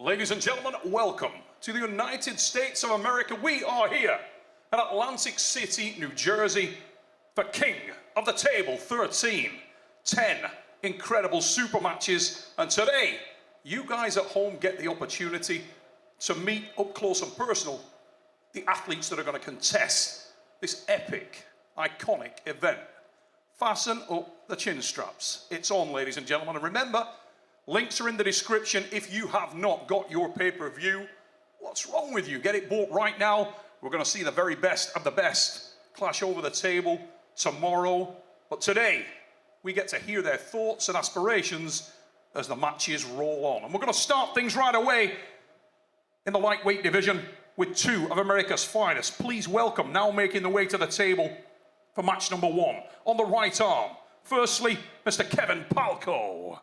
Ladies and gentlemen, welcome to the United States of America. We are here at Atlantic City, New Jersey, for King of the Table 13. 10 incredible super matches, and today, you guys at home get the opportunity to meet up close and personal the athletes that are going to contest this epic, iconic event. Fasten up the chin straps. It's on, ladies and gentlemen, and remember, links are in the description. If you have not got your pay-per-view, what's wrong with you? Get it bought right now. We're going to see the very best of the best clash over the table tomorrow. But today, we get to hear their thoughts and aspirations as the matches roll on. And we're going to start things right away in the lightweight division with two of America's finest. Please welcome, now making the way to the table for match number 1. On the right arm, firstly, Mr. Kevin Paull.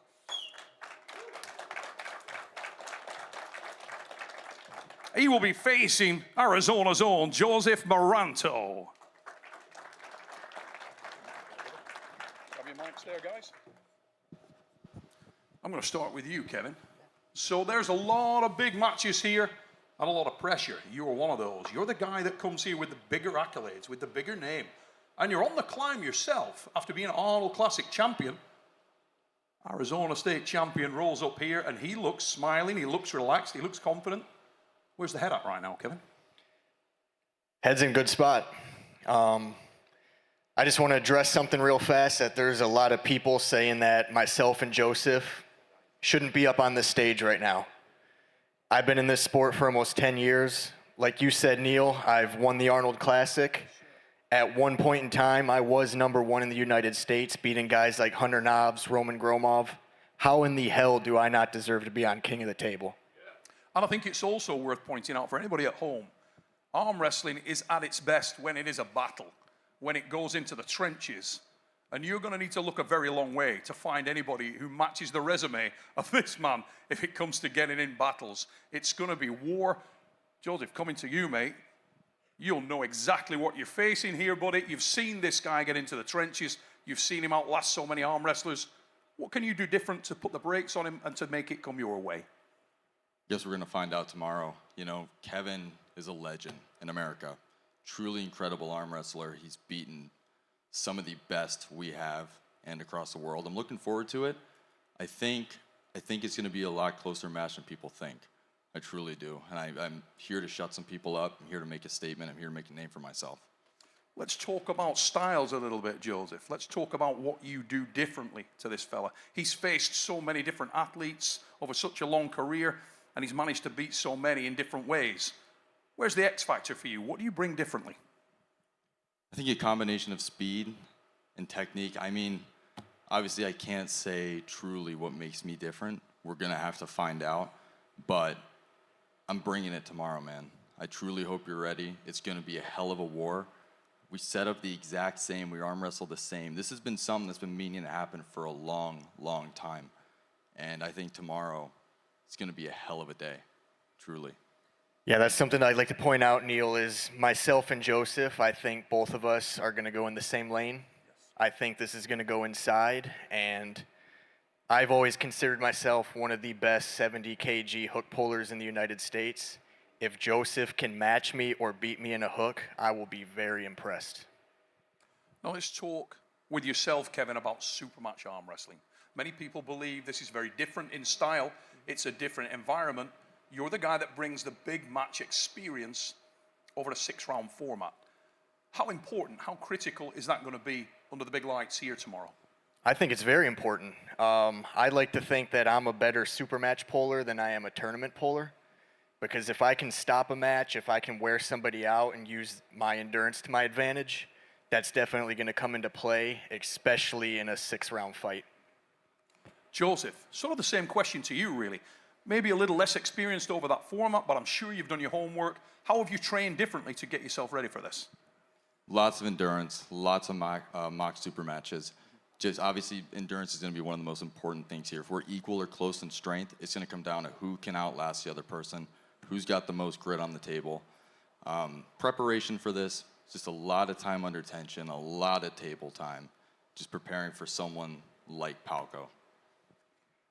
He will be facing Arizona's own Joseph Moranto. Have your mics there, guys? I'm going to start with you, Kevin. So there's a lot of big matches here and a lot of pressure. You're one of those. You're the guy that comes here with the bigger accolades, with the bigger name. And you're on the climb yourself after being an Arnold Classic champion. Arizona State champion rolls up here and he looks smiling, he looks relaxed, he looks confident. Where's the head at right now, Kevin? Head's in good spot. I just want to address something real fast, that there's a lot of people saying that myself and Joseph shouldn't be up on this stage right now. I've been in this sport for almost 10 years. Like you said, Neil, I've won the Arnold Classic. At one point in time, I was #1 in the United States, beating guys like Hunter Knobs, Roman Gromov. How in the hell do I not deserve to be on King of the Table? And I think it's also worth pointing out for anybody at home, arm wrestling is at its best when it is a battle, when it goes into the trenches. And you're going to need to look a very long way to find anybody who matches the resume of this man if it comes to getting in battles. It's going to be war. Joseph, coming to you, mate. You'll know exactly what you're facing here, buddy. You've seen this guy get into the trenches. You've seen him outlast so many arm wrestlers. What can you do different to put the brakes on him and to make it come your way? Guess we're going to find out tomorrow. You know, Kevin is a legend in America. Truly incredible arm wrestler. He's beaten some of the best we have and across the world. I'm looking forward to it. I think it's going to be a lot closer match than people think. I truly do. And I'm here to shut some people up. I'm here to make a statement. I'm here to make a name for myself. Let's talk about styles a little bit, Joseph. Let's talk about what you do differently to this fella. He's faced so many different athletes over such a long career, and he's managed to beat so many in different ways. Where's the X factor for you? What do you bring differently? I think a combination of speed and technique. I mean, obviously I can't say truly what makes me different. We're going to have to find out, but I'm bringing it tomorrow, man. I truly hope you're ready. It's going to be a hell of a war. We set up the exact same. We arm wrestle the same. This has been something that's been meaning to happen for a long, long time. And I think tomorrow, it's going to be a hell of a day, truly. Yeah, that's something I'd like to point out, Neil, is myself and Joseph, I think both of us are going to go in the same lane. I think this is going to go inside, and I've always considered myself one of the best 70 kg hook pullers in the United States. If Joseph can match me or beat me in a hook, I will be very impressed. Now let's talk with yourself, Kevin, about supermatch arm wrestling. Many people believe this is very different in style. It's a different environment. You're the guy that brings the big match experience over a 6-round format. How important, how critical is that going to be under the big lights here tomorrow? I think it's very important. I like to think that I'm a better supermatch puller than I am a tournament puller. Because if I can stop a match, if I can wear somebody out and use my endurance to my advantage, that's definitely going to come into play, especially in a 6-round fight. Joseph, sort of the same question to you, really. Maybe a little less experienced over that format, but I'm sure you've done your homework. How have you trained differently to get yourself ready for this? Lots of endurance, lots of mock super matches. Just obviously, endurance is going to be one of the most important things here. If we're equal or close in strength, it's going to come down to who can outlast the other person, who's got the most grit on the table. Preparation for this, just a lot of time under tension, a lot of table time, just preparing for someone like Paull.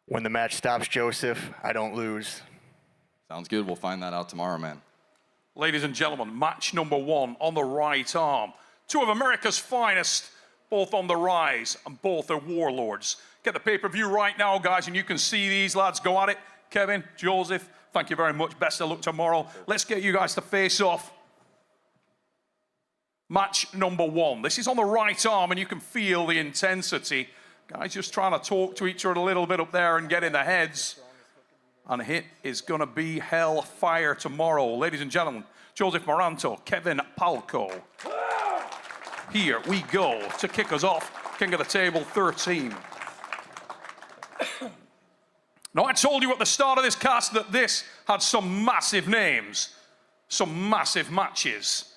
When the match stops, Joseph, I don't lose. Sounds good. We'll find that out tomorrow, man. Ladies and gentlemen, match number 1 on the right arm. 2 of America's finest, both on the rise, and both are warlords. Get the pay-per-view right now, guys, and you can see these lads go at it. Kevin, Joseph, thank you very much. Best of luck tomorrow. Let's get you guys to face off. Match number 1. This is on the right arm, and you can feel the intensity. Guys just trying to talk to each other a little bit up there and get in their heads. And it is going to be hellfire tomorrow. Ladies and gentlemen, Joseph Moranto, Kevin Paull. Here we go to kick us off, King of the Table 13. Now, I told you at the start of this cast that this had some massive names, some massive matches.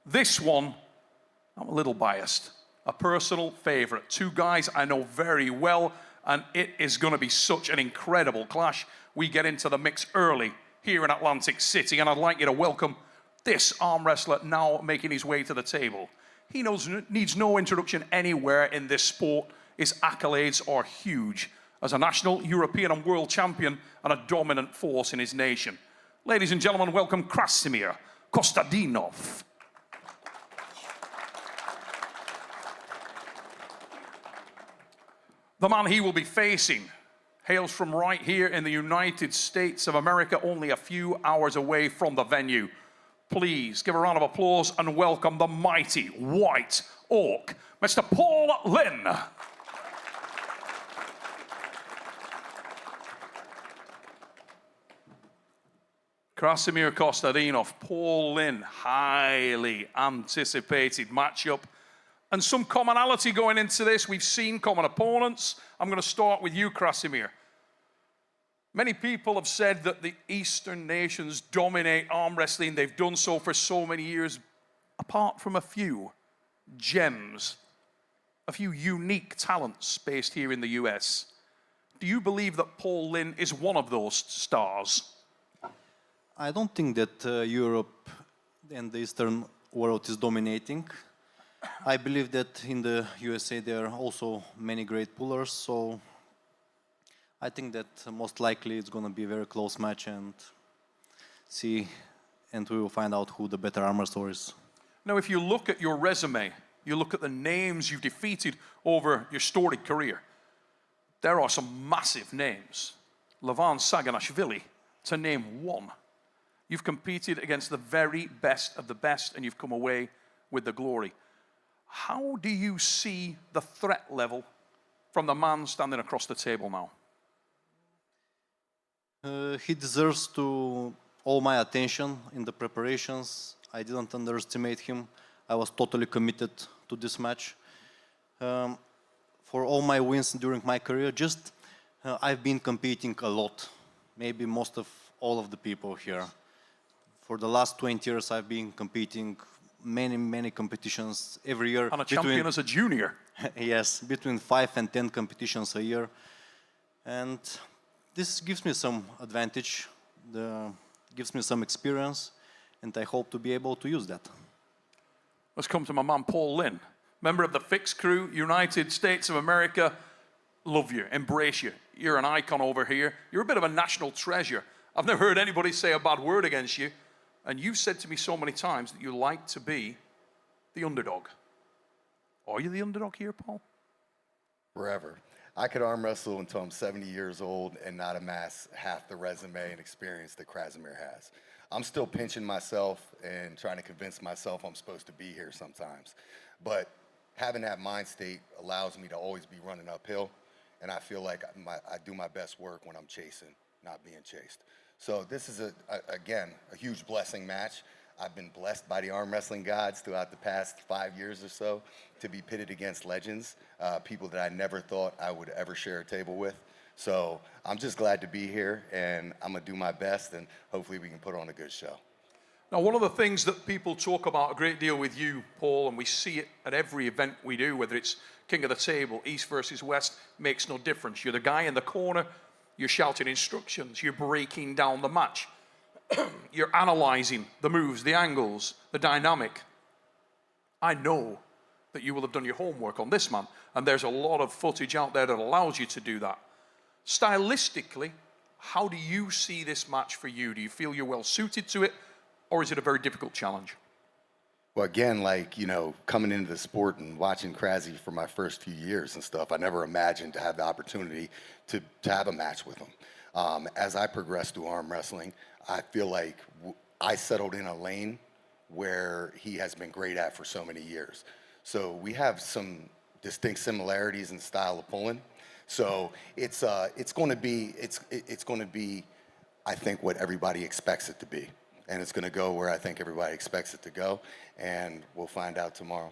This one, I'm a little biased. A personal favorite. 2 guys I know very well, and it is going to be such an incredible clash. We get into the mix early here in Atlantic City, and I'd like you to welcome this arm wrestler now making his way to the table. He needs no introduction anywhere in this sport. His accolades are huge as a national, European, and world champion, and a dominant force in his nation. Ladies and gentlemen, welcome Krasimir Kostadinov. The man he will be facing hails from right here in the United States of America, only a few hours away from the venue. Please give a round of applause and welcome the mighty White Orc, Mr. Paull Linn. Krasimir Kostadinov, Paull Linn, highly anticipated matchup. And some commonality going into this. We've seen common opponents. I'm going to start with you, Krasimir. Many people have said that the Eastern nations dominate arm wrestling. They've done so for so many years, apart from a few gems, a few unique talents based here in the US. Do you believe that Paull Linn is one of those stars? I don't think that Europe and the Eastern world is dominating. I believe that in the USA there are also many great pullers, so I think that most likely it's going to be a very close match and we will find out who the better arm wrestler is. Now, if you look at your resume, you look at the names you've defeated over your storied career, there are some massive names. Levan Saganashvili, to name one. You've competed against the very best of the best, and you've come away with the glory. How do you see the threat level from the man standing across the table now? He deserves all my attention in the preparations. I didn't underestimate him. I was totally committed to this match. For all my wins during my career, I've been competing a lot. Maybe most of all of the people here. For the last 20 years, I've been competing many competitions every year. And a champion as a junior. Yes, between 5 and 10 competitions a year. And this gives me some advantage, gives me some experience, and I hope to be able to use that. Let's come to my man, Paull Linn, member of the Fix Crew, United States of America. Love you, embrace you. You're an icon over here. You're a bit of a national treasure. I've never heard anybody say a bad word against you. And you've said to me so many times that you like to be the underdog. Are you the underdog here, Paull? Forever. I could arm wrestle until I'm 70 years old and not amass half the resume and experience that Krasimir has. I'm still pinching myself and trying to convince myself I'm supposed to be here sometimes. But having that mind state allows me to always be running uphill, and I feel like I do my best work when I'm chasing, not being chased. So this is, again, a huge blessing match. I've been blessed by the arm wrestling gods throughout the past 5 years or so to be pitted against legends, people that I never thought I would ever share a table with. So I'm just glad to be here, and I'm going to do my best, and hopefully we can put on a good show. Now, one of the things that people talk about a great deal with you, Paull, and we see it at every event we do, whether it's King of the Table, East versus West, makes no difference. You're the guy in the corner, you're shouting instructions, you're breaking down the match. You're analyzing the moves, the angles, the dynamic. I know that you will have done your homework on this man, and there's a lot of footage out there that allows you to do that. Stylistically, How do you see this match for you? Do you feel you're well suited to it, or is it a very difficult challenge? Well, again, like, you know, coming into the sport and watching Krasi for my first few years and stuff, I never imagined to have the opportunity to have a match with him. As I progressed through arm wrestling, I feel like I settled in a lane where he has been great at for so many years. So we have some distinct similarities in style of pulling. So it's going to be, I think, what everybody expects it to be. And it's going to go where I think everybody expects it to go, and we'll find out tomorrow.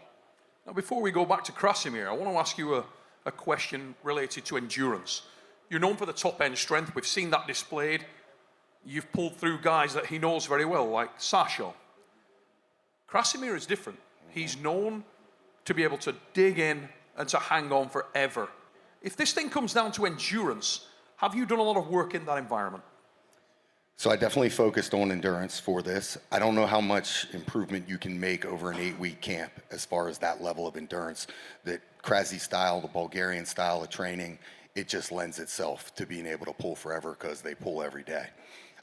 Now, before we go back to Krasimir, I want to ask you a question related to endurance. You're known for the top-end strength. We've seen that displayed. You've pulled through guys that he knows very well, like Sasha. Krasimir is different. He's known to be able to dig in and to hang on forever. If this thing comes down to endurance, have you done a lot of work in that environment? So I definitely focused on endurance for this. I don't know how much improvement you can make over an 8-week camp as far as that level of endurance. The Krasi style, the Bulgarian style of training, it just lends itself to being able to pull forever because they pull every day.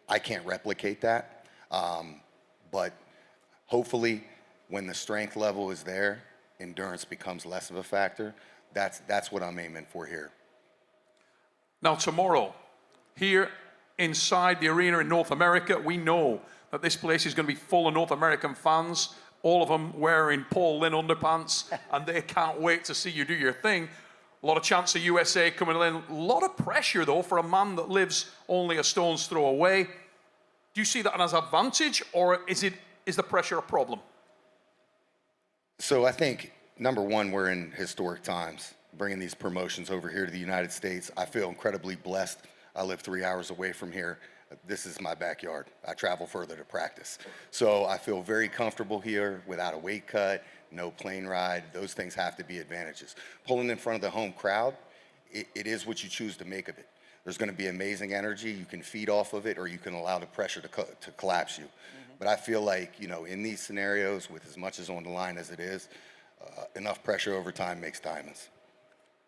I can't replicate that, but hopefully when the strength level is there, endurance becomes less of a factor. That's what I'm aiming for here. Now tomorrow, here inside the arena in North America, we know that this place is going to be full of North American fans, all of them wearing Paull Linn underpants, and they can't wait to see you do your thing. A lot of chance of USA coming in. A lot of pressure, though, for a man that lives only a stone's throw away. Do you see that as an advantage, or is the pressure a problem? So I think, number one, we're in historic times. Bringing these promotions over here to the United States, I feel incredibly blessed. I live 3 hours away from here. This is my backyard. I travel further to practice. So I feel very comfortable here without a weight cut, no plane ride. Those things have to be advantages. Pulling in front of the home crowd, it is what you choose to make of it. There's going to be amazing energy. You can feed off of it, or you can allow the pressure to collapse you. But I feel like, you know, in these scenarios, with as much as on the line as it is, enough pressure over time makes diamonds.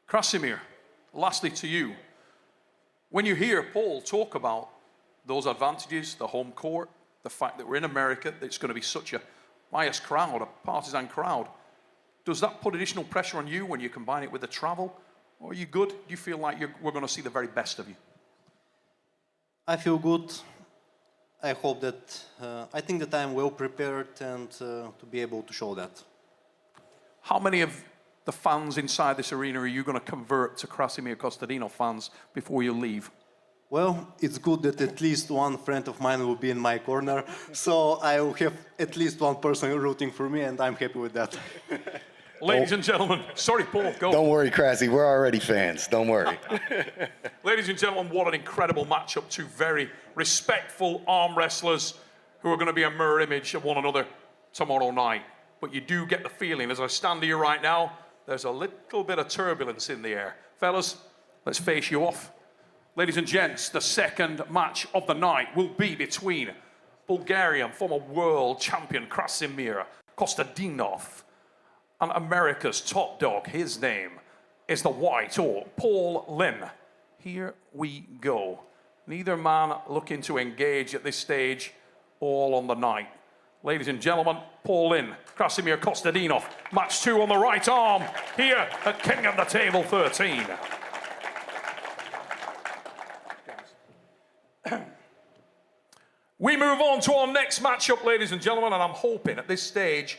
Krasimir, lastly to you. When you hear Paull talk about those advantages, the home court, the fact that we're in America, that it's going to be such a biased crowd, a partisan crowd, does that put additional pressure on you when you combine it with the travel? Or are you good? Do you feel like we're going to see the very best of you? I feel good. I hope that, I think that I'm well prepared and to be able to show that. How many of the fans inside this arena are you going to convert to Krasimir Kostadinov fans before you leave? Well, it's good that at least one friend of mine will be in my corner, so I will have at least one person rooting for me, and I'm happy with that. Ladies and gentlemen, sorry, Paull, go. Don't worry, Krasi, we're already fans. Don't worry. Ladies and gentlemen, what an incredible matchup. Two very respectful arm wrestlers who are going to be a mirror image of one another tomorrow night. But you do get the feeling, as I stand here right now, there's a little bit of turbulence in the air. Fellas, let's face you off. Ladies and gents, the second match of the night will be between Bulgarian former world champion Krasimir Kostadinov and America's top dog. His name is the White Orc, Paull Linn. Here we go. Neither man looking to engage at this stage, all on the night. Ladies and gentlemen, Paull Linn, Krasimir Kostadinov, match 2 on the right arm, here at King of the Table 13. We move on to our next matchup, ladies and gentlemen, and I'm hoping at this stage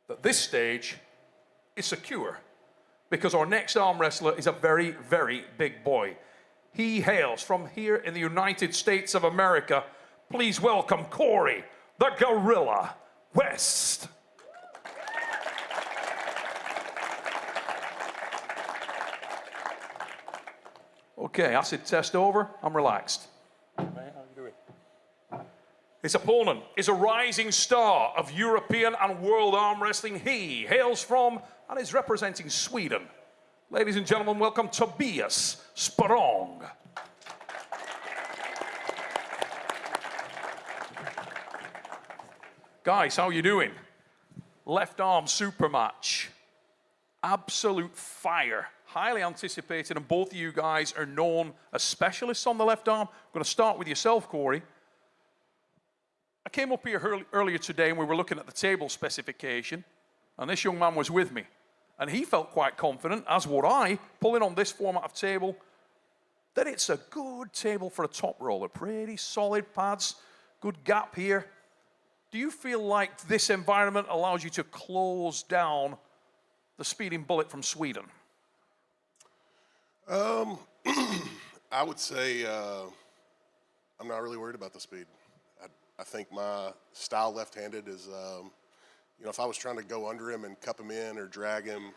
that this stage is secure, because our next arm wrestler is a very, very big boy. He hails from here in the United States of America. Please welcome Corey, the Gorilla West. Okay, acid test over. I'm relaxed. His opponent is a rising star of European and world arm wrestling. He hails from and is representing Sweden. Ladies and gentlemen, welcome Tobias Spong. Guys, how are you doing? Left arm super match. Absolute fire. highly anticipated, and both of you guys are known as specialists on the left arm. I'm going to start with yourself, Corey. I came up here earlier today, and we were looking at the table specification, and this young man was with me. And he felt quite confident, as would I, pulling on this format of table, that it's a good table for a top roller. Pretty solid pads, good gap here. Do you feel like this environment allows you to close down the speeding bullet from Sweden? I would say I'm not really worried about the speed. I think my style left-handed is, if I was trying to go under him and cup him in or drag him,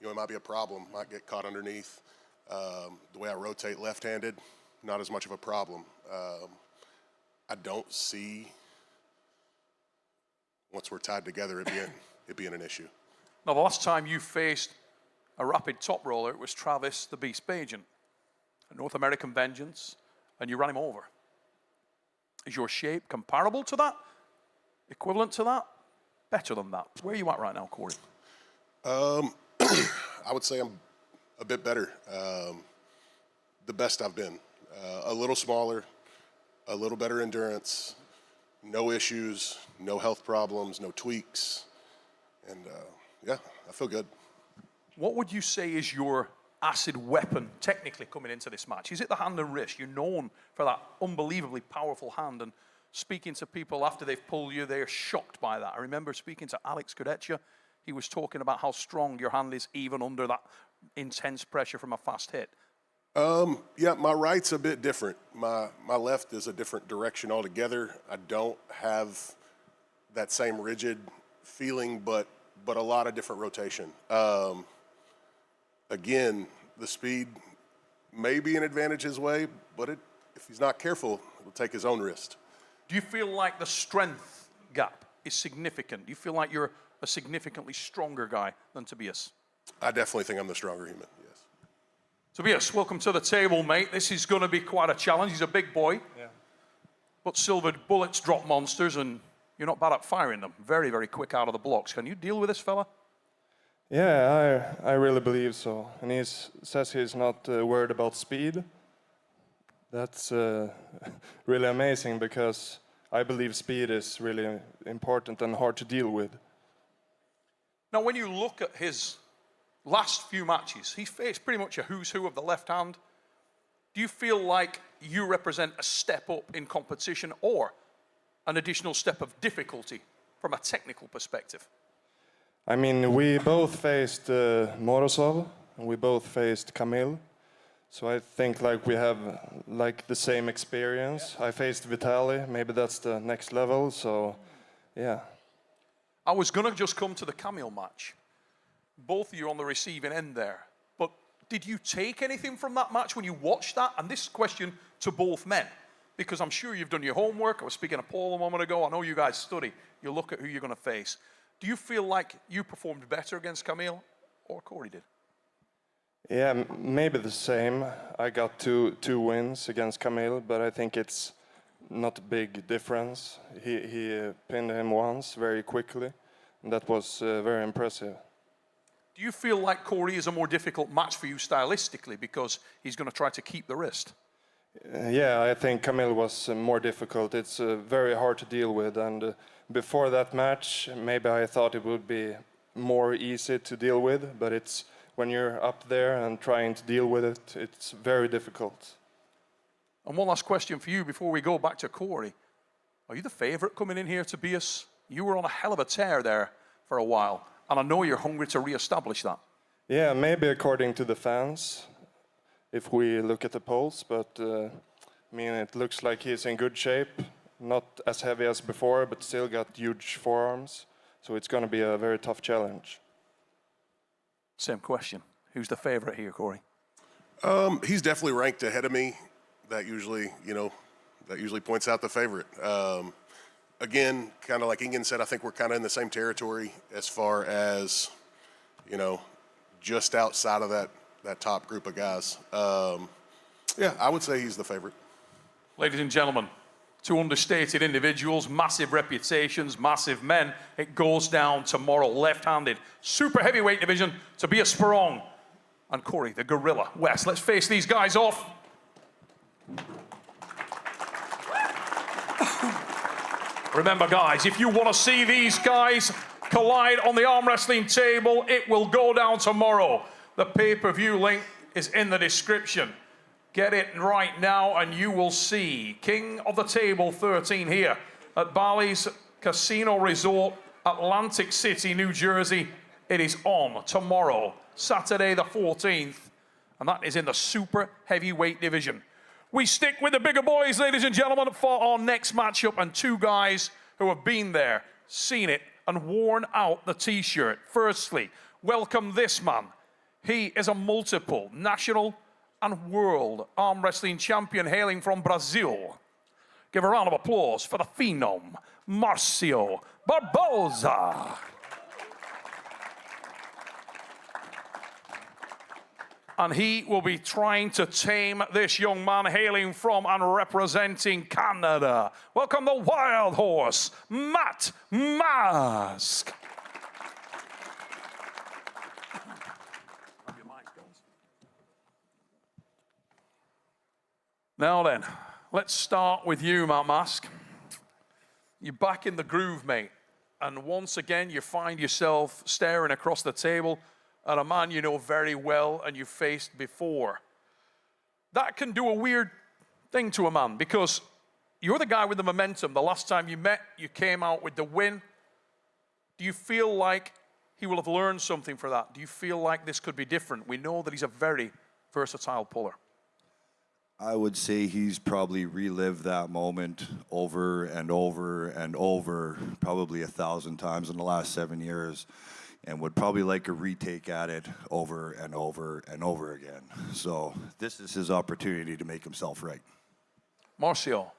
it might be a problem. Might get caught underneath. The way I rotate left-handed, not as much of a problem. I don't see, once we're tied together, it being an issue. Now, the last time you faced a rapid top roller, it was Travis the Beast Bajan, a North American Vengeance, and you ran him over. Is your shape comparable to that? Equivalent to that? Better than that? Where are you at right now, Corey? I would say I'm a bit better. The best I've been. A little smaller, a little better endurance, no issues, no health problems, no tweaks, and yeah, I feel good. What would you say is your acid weapon technically coming into this match? Is it the hand and wrist? You're known for that unbelievably powerful hand, and speaking to people after they've pulled you, they're shocked by that. I remember speaking to Alex Kudecha. He was talking about how strong your hand is even under that intense pressure from a fast hit. Yeah, my right's a bit different. My left is a different direction altogether. I don't have that same rigid feeling, but a lot of different rotation. Again, the speed may be an advantage his way, but if he's not careful, it'll take his own wrist. Do you feel like the strength gap is significant? Do you feel like you're a significantly stronger guy than Tobias? I definitely think I'm the stronger human, yes. Tobias, welcome to the table, mate. This is going to be quite a challenge. He's a big boy. Yeah. But silvered bullets drop monsters, and you're not bad at firing them. Very, very quick out of the blocks. Can you deal with this fella? Yeah, I really believe so. And he says he's not worried about speed. That's really amazing, because I believe speed is really important and hard to deal with. Now, when you look at his last few matches, he faced pretty much a who's who of the left hand. Do you feel like you represent a step up in competition or an additional step of difficulty from a technical perspective? I mean, we both faced Morozov, and we both faced Kamil. So I think like we have like the same experience. I faced Vitaly, maybe that's the next level, so yeah. I was going to just come to the Kamil match. Both of you on the receiving end there. But did you take anything from that match when you watched that? And this question to both men, because I'm sure you've done your homework. I was speaking to Paull a moment ago. I know you guys study. You look at who you're going to face. Do you feel like you performed better against Kamil or Corey did? Yeah, maybe the same. I got two wins against Kamil, but I think it's not a big difference. He pinned him once very quickly, and that was very impressive. Do you feel like Corey is a more difficult match for you stylistically because he's going to try to keep the wrist? Yeah, I think Kamil was more difficult. It's very hard to deal with, and before that match, maybe I thought it would be more easy to deal with, but it's when you're up there and trying to deal with it, it's very difficult. And one last question for you before we go back to Corey. Are you the favorite coming in here, Tobias? You were on a hell of a tear there for a while, and I know you're hungry to reestablish that. Yeah, maybe according to the fans, if we look at the polls, but I mean, it looks like he's in good shape. Not as heavy as before, but still got huge forearms. So it's going to be a very tough challenge. Same question. Who's the favorite here, Corey? He's definitely ranked ahead of me. That usually points out the favorite. Again, kind of like Ingen said, I think we're kind of in the same territory as far as, just outside of that top group of guys. Yeah, I would say he's the favorite. Ladies and gentlemen, two understated individuals, massive reputations, massive men. It goes down tomorrow, left-handed, super heavyweight division. Tobias Spong and Corey, the gorilla, West. Let's face these guys off. Remember, guys, if you want to see these guys collide on the arm wrestling table, it will go down tomorrow. The pay-per-view link is in the description. Get it right now and you will see King of the Table 13 here at Bally's Casino Resort, Atlantic City, New Jersey. It is on tomorrow, Saturday the 14th, and that is in the super heavyweight division. We stick with the bigger boys, ladies and gentlemen, for our next matchup, and two guys who have been there, seen it, and worn out the T-shirt. Firstly, welcome this man. He is a multiple national and world arm wrestling champion hailing from Brazil. Give a round of applause for the phenom, Marcio Barbosa. And he will be trying to tame this young man hailing from and representing Canada. Welcome the Wild Horse, Matt Mask. Now then, let's start with you, Matt Mask. You're back in the groove, mate. And once again, you find yourself staring across the table at a man you know very well and you've faced before. That can do a weird thing to a man because you're the guy with the momentum. The last time you met, you came out with the win. Do you feel like he will have learned something for that? Do you feel like this could be different? We know that he's a very versatile puller. I would say he's probably relived that moment over and over and over, probably 1,000 times in the last 7 years, and would probably like a retake at it over and over and over again. So this is his opportunity to make himself right. Marcio,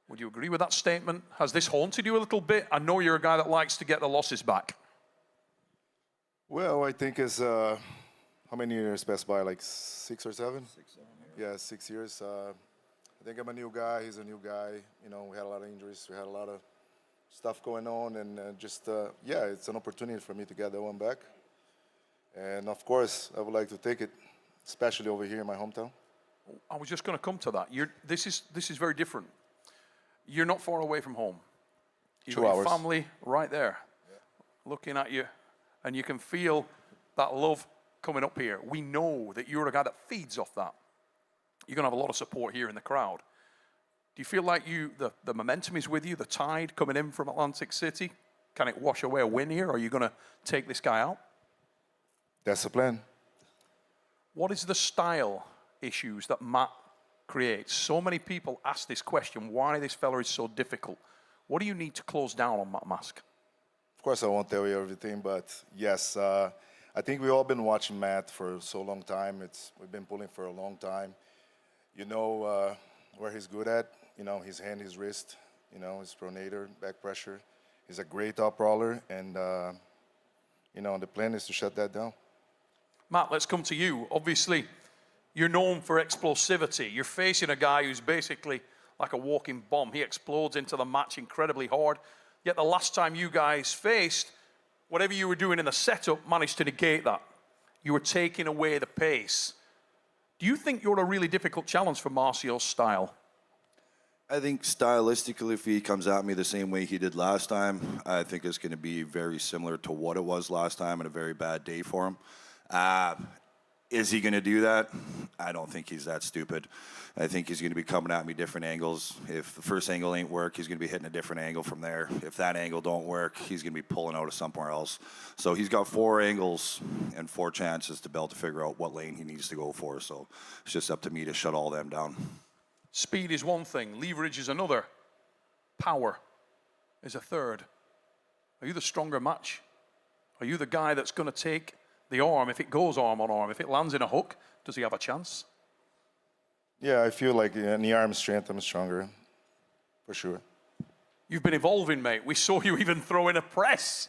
would you agree with that statement? Has this haunted you a little bit? I know you're a guy that likes to get the losses back. Well, I think it's, how many years passed by, like 6 or 7? 6, 7 years. Yeah, 6 years. I think I'm a new guy, he's a new guy. You know, we had a lot of injuries, we had a lot of stuff going on, and yeah, it's an opportunity for me to get that one back. And of course, I would like to take it, especially over here in my hometown. I was just going to come to that. This is very different. You're not far away from home. You've 2 got hours. your family right there, looking at you, and you can feel that love coming up here. We know that you're a guy that feeds off that. You're going to have a lot of support here in the crowd. Do you feel like the momentum is with you, the tide coming in from Atlantic City? Can it wash away a win here, or are you going to take this guy out? That's the plan. What is the style issues that Matt creates? So many people ask this question, why this fella is so difficult. What do you need to close down on Matt Mask? Of course, I won't tell you everything, but yes, I think we've all been watching Matt for so long time. We've been pulling for a long time. You know where he's good at, you know, his hand, his wrist, you know, his pronator, back pressure. He's a great top roller, and, you know, the plan is to shut that down. Matt, let's come to you. Obviously, you're known for explosivity. You're facing a guy who's basically like a walking bomb. He explodes into the match incredibly hard. Yet the last time you guys faced, whatever you were doing in the setup managed to negate that. You were taking away the pace. Do you think you're a really difficult challenge for Marcio's style? I think stylistically, if he comes at me the same way he did last time, I think it's going to be very similar to what it was last time and a very bad day for him. Is he going to do that? I don't think he's that stupid. I think he's going to be coming at me different angles. If the first angle ain't work, he's going to be hitting a different angle from there. If that angle don't work, he's going to be pulling out of somewhere else. So he's got 4 angles and 4 chances to be able to figure out what lane he needs to go for. So it's just up to me to shut all them down. Speed is one thing, leverage is another. Power is a third. Are you the stronger match? Are you the guy that's going to take the arm if it goes arm on arm? If it lands in a hook, does he have a chance? Yeah, I feel like in the arm strength, I'm stronger, for sure. You've been evolving, mate. We saw you even throw in a press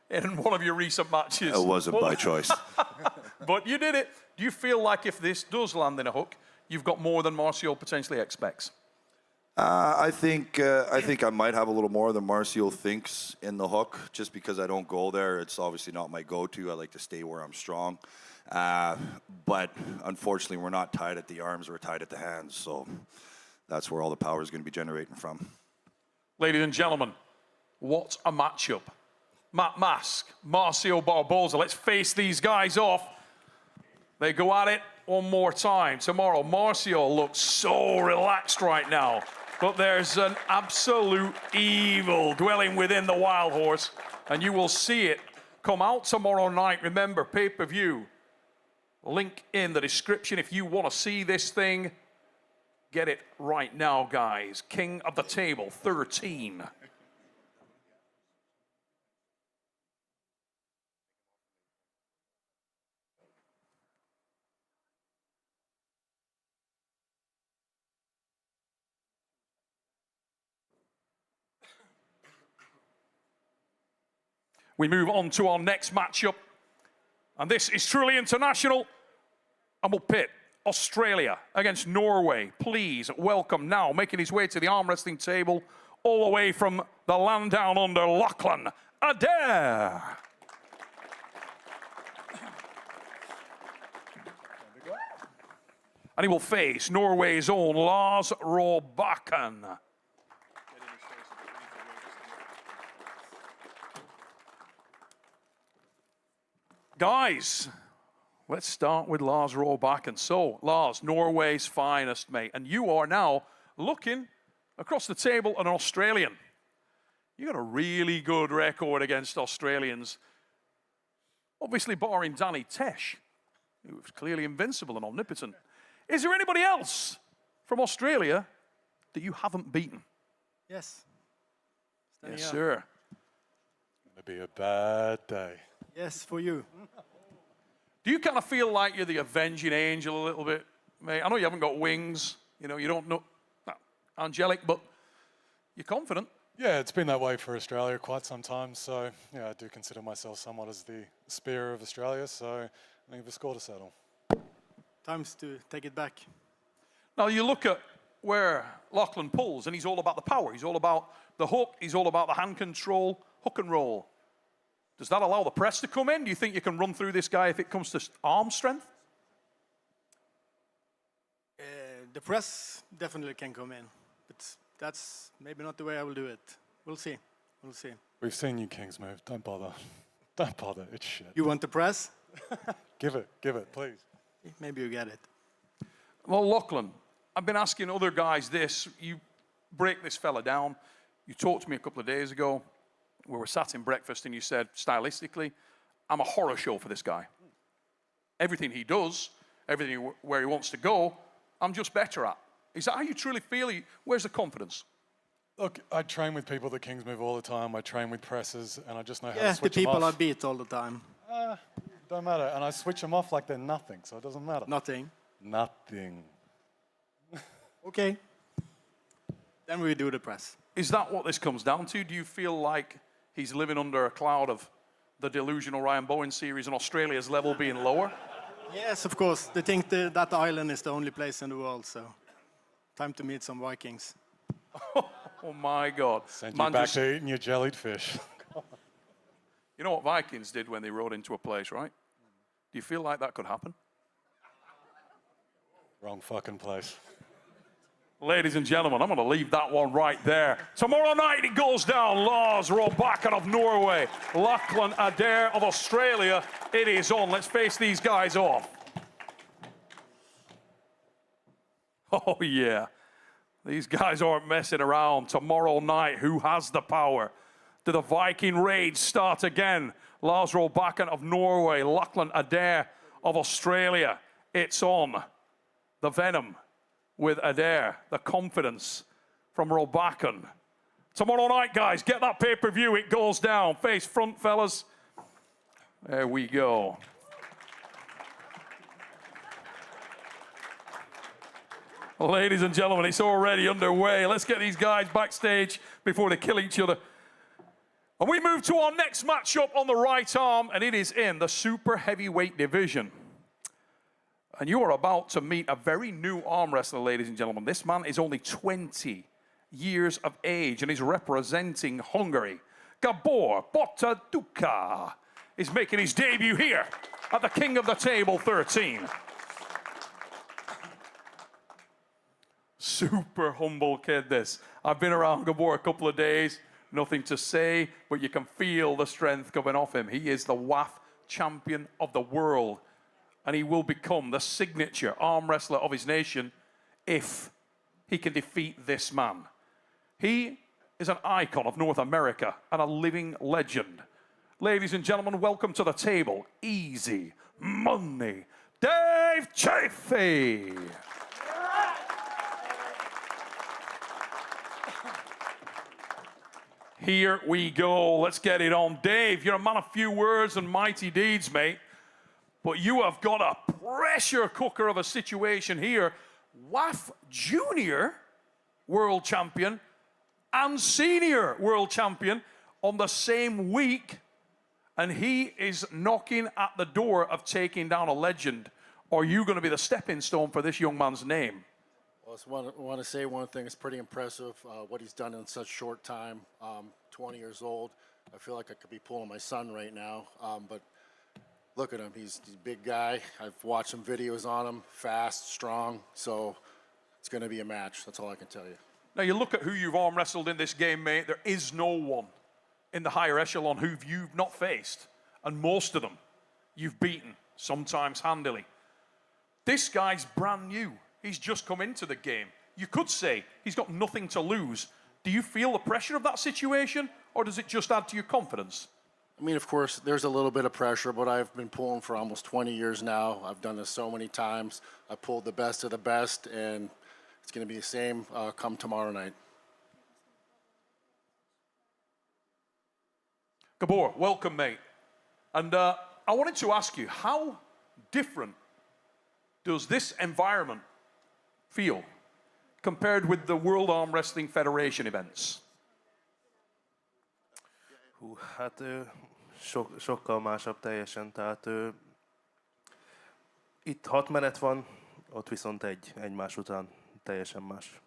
in one of your recent matches. It wasn't by choice. But you did it. Do you feel like if this does land in a hook, you've got more than Marcio potentially expects? I think I might have a little more than Marcio thinks in the hook, just because I don't go there. It's obviously not my go-to. I like to stay where I'm strong. But unfortunately, we're not tied at the arms, we're tied at the hands. So that's where all the power is going to be generating from. Ladies and gentlemen, what a matchup. Matt Mask, Marcio, Barbosa. Let's face these guys off. They go at it one more time tomorrow. Marcio looks so relaxed right now, but there's an absolute evil dwelling within the wild horse, and you will see it come out tomorrow night. Remember, pay-per-view. Link in the description if you want to see this thing. Get it right now, guys. King of the Table 13. We move on to our next matchup, and this is truly international, and we'll pit Australia against Norway. Please welcome now, making his way to the arm wrestling table, all the way from the land down under, Lachlan, Adair. And he will face Norway's own Lars Rørbakken. Guys, let's start with Lars Rørbakken. So, Lars, Norway's finest, mate. And you are now looking across the table at an Australian. You got a really good record against Australians. Obviously, barring Danny Tesh, who was clearly invincible and omnipotent. Is there anybody else from Australia that you haven't beaten? Yes. Yes, sir. It's going to be a bad day. Yes, for you. Do you kind of feel like you're the avenging angel a little bit, mate? I know you haven't got wings. You know, you don't know angelic, but you're confident. Yeah, it's been that way for Australia quite some time. So, yeah, I do consider myself somewhat as the spear of Australia. So, I think the score to settle. Times to take it back. Now, you look at where Lachlan pulls, and he's all about the power. He's all about the hook. He's all about the hand control, hook and roll. Does that allow the press to come in? Do you think you can run through this guy if it comes to arm strength? The press definitely can come in, but that's maybe not the way I will do it. We'll see. We'll see. We've seen you Kings move. Don't bother. Don't bother. It's shit. You want the press? Give it, please. Maybe you get it. Well, Lachlan, I've been asking other guys this. You break this fella down. You talked to me a couple of days ago. We were sat in breakfast and you said, stylistically, I'm a horror show for this guy. Everything he does, everything where he wants to go, I'm just better at. Is that how you truly feel? Where's the confidence? Look, I train with people that Kings move all the time. I train with presses, and I just know how to Yeah, the switch them people I off. beat all the time. Don't matter. And I switch them off like they're nothing, so it doesn't matter. Nothing. Nothing. Okay. Then we do the press. Is that what this comes down to? Do you feel like he's living under a cloud of the delusional Ryan Bowen series and Australia's level being lower? Yes, of course. They think that island is the only place in the world, so time to meet some Vikings. Oh my God. Send you back to eating your jellied fish. You know what Vikings did when they rode into a place, right? Do you feel like that could happen? Wrong fucking place. Ladies and gentlemen, I'm going to leave that one right there. Tomorrow night it goes down. Lars Rørbakken of Norway, Lachlan Adair of Australia. It is on. Let's face these guys off. Oh, yeah. These guys aren't messing around. Tomorrow night, who has the power? Do the Viking raids start again? Lars Rørbakken of Norway, Lachlan Adair of Australia. It's on. The venom with Adair, the confidence from Rørbakken. Tomorrow night, guys, get that pay-per-view. It goes down. Face front, fellas. There we go. Ladies and gentlemen, it's already underway. Let's get these guys backstage before they kill each other. And we move to our next matchup on the right arm, and it is in the super heavyweight division. And you are about to meet a very new arm wrestler, ladies and gentlemen. This man is only 20 years of age and is representing Hungary. Gabor Baduka is making his debut here at the king of the table 13. Super humble kid, this. I've been around Gabor a couple of days, nothing to say, but you can feel the strength coming off him. He is the WAF champion of the world, and he will become the signature arm wrestler of his nation if he can defeat this man. He is an icon of North America and a living legend. Ladies and gentlemen, welcome to the table. Easy money, Dave Chaffee. Here we go. Let's get it on. Dave, you're a man of few words and mighty deeds, mate. But you have got a pressure cooker of a situation here. WAF Junior World Champion and Senior World Champion on the same week. And he is knocking at the door of taking down a legend. Are you going to be the stepping stone for this young man's name? Well, I want to say one thing. It's pretty impressive what he's done in such short time. 20 years old. I feel like I could be pulling my son right now. But look at him. He's a big guy. I've watched some videos on him. Fast, strong. So it's going to be a match. That's all I can tell you. Now, you look at who you've arm wrestled in this game, mate. There is no one in the higher echelon who you've not faced. And most of them you've beaten, sometimes handily. This guy's brand new. He's just come into the game. You could say he's got nothing to lose. Do you feel the pressure of that situation, or does it just add to your confidence? I mean, of course, there's a little bit of pressure, but I've been pulling for almost 20 years now. I've done this so many times. I pulled the best of the best, and it's going to be the same come tomorrow night. Gabor, welcome, mate. And I wanted to ask you, how different does this environment feel compared with the World Arm Wrestling Federation events? Hú, hát sokkal másabb teljesen, tehát itt 6 menet van, ott viszont egymás után teljesen más.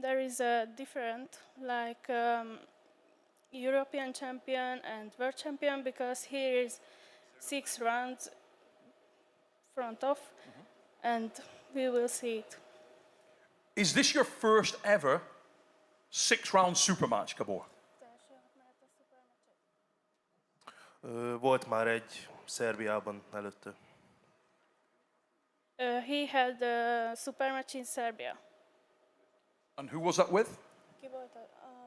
There is a different, like European champion and world champion, because here is 6 rounds front off, and we will see it. Is this your first ever 6-round super match, Gabor? Volt már egy Szerbiában előtte. He had a super match in Serbia. And who was that with? Ki volt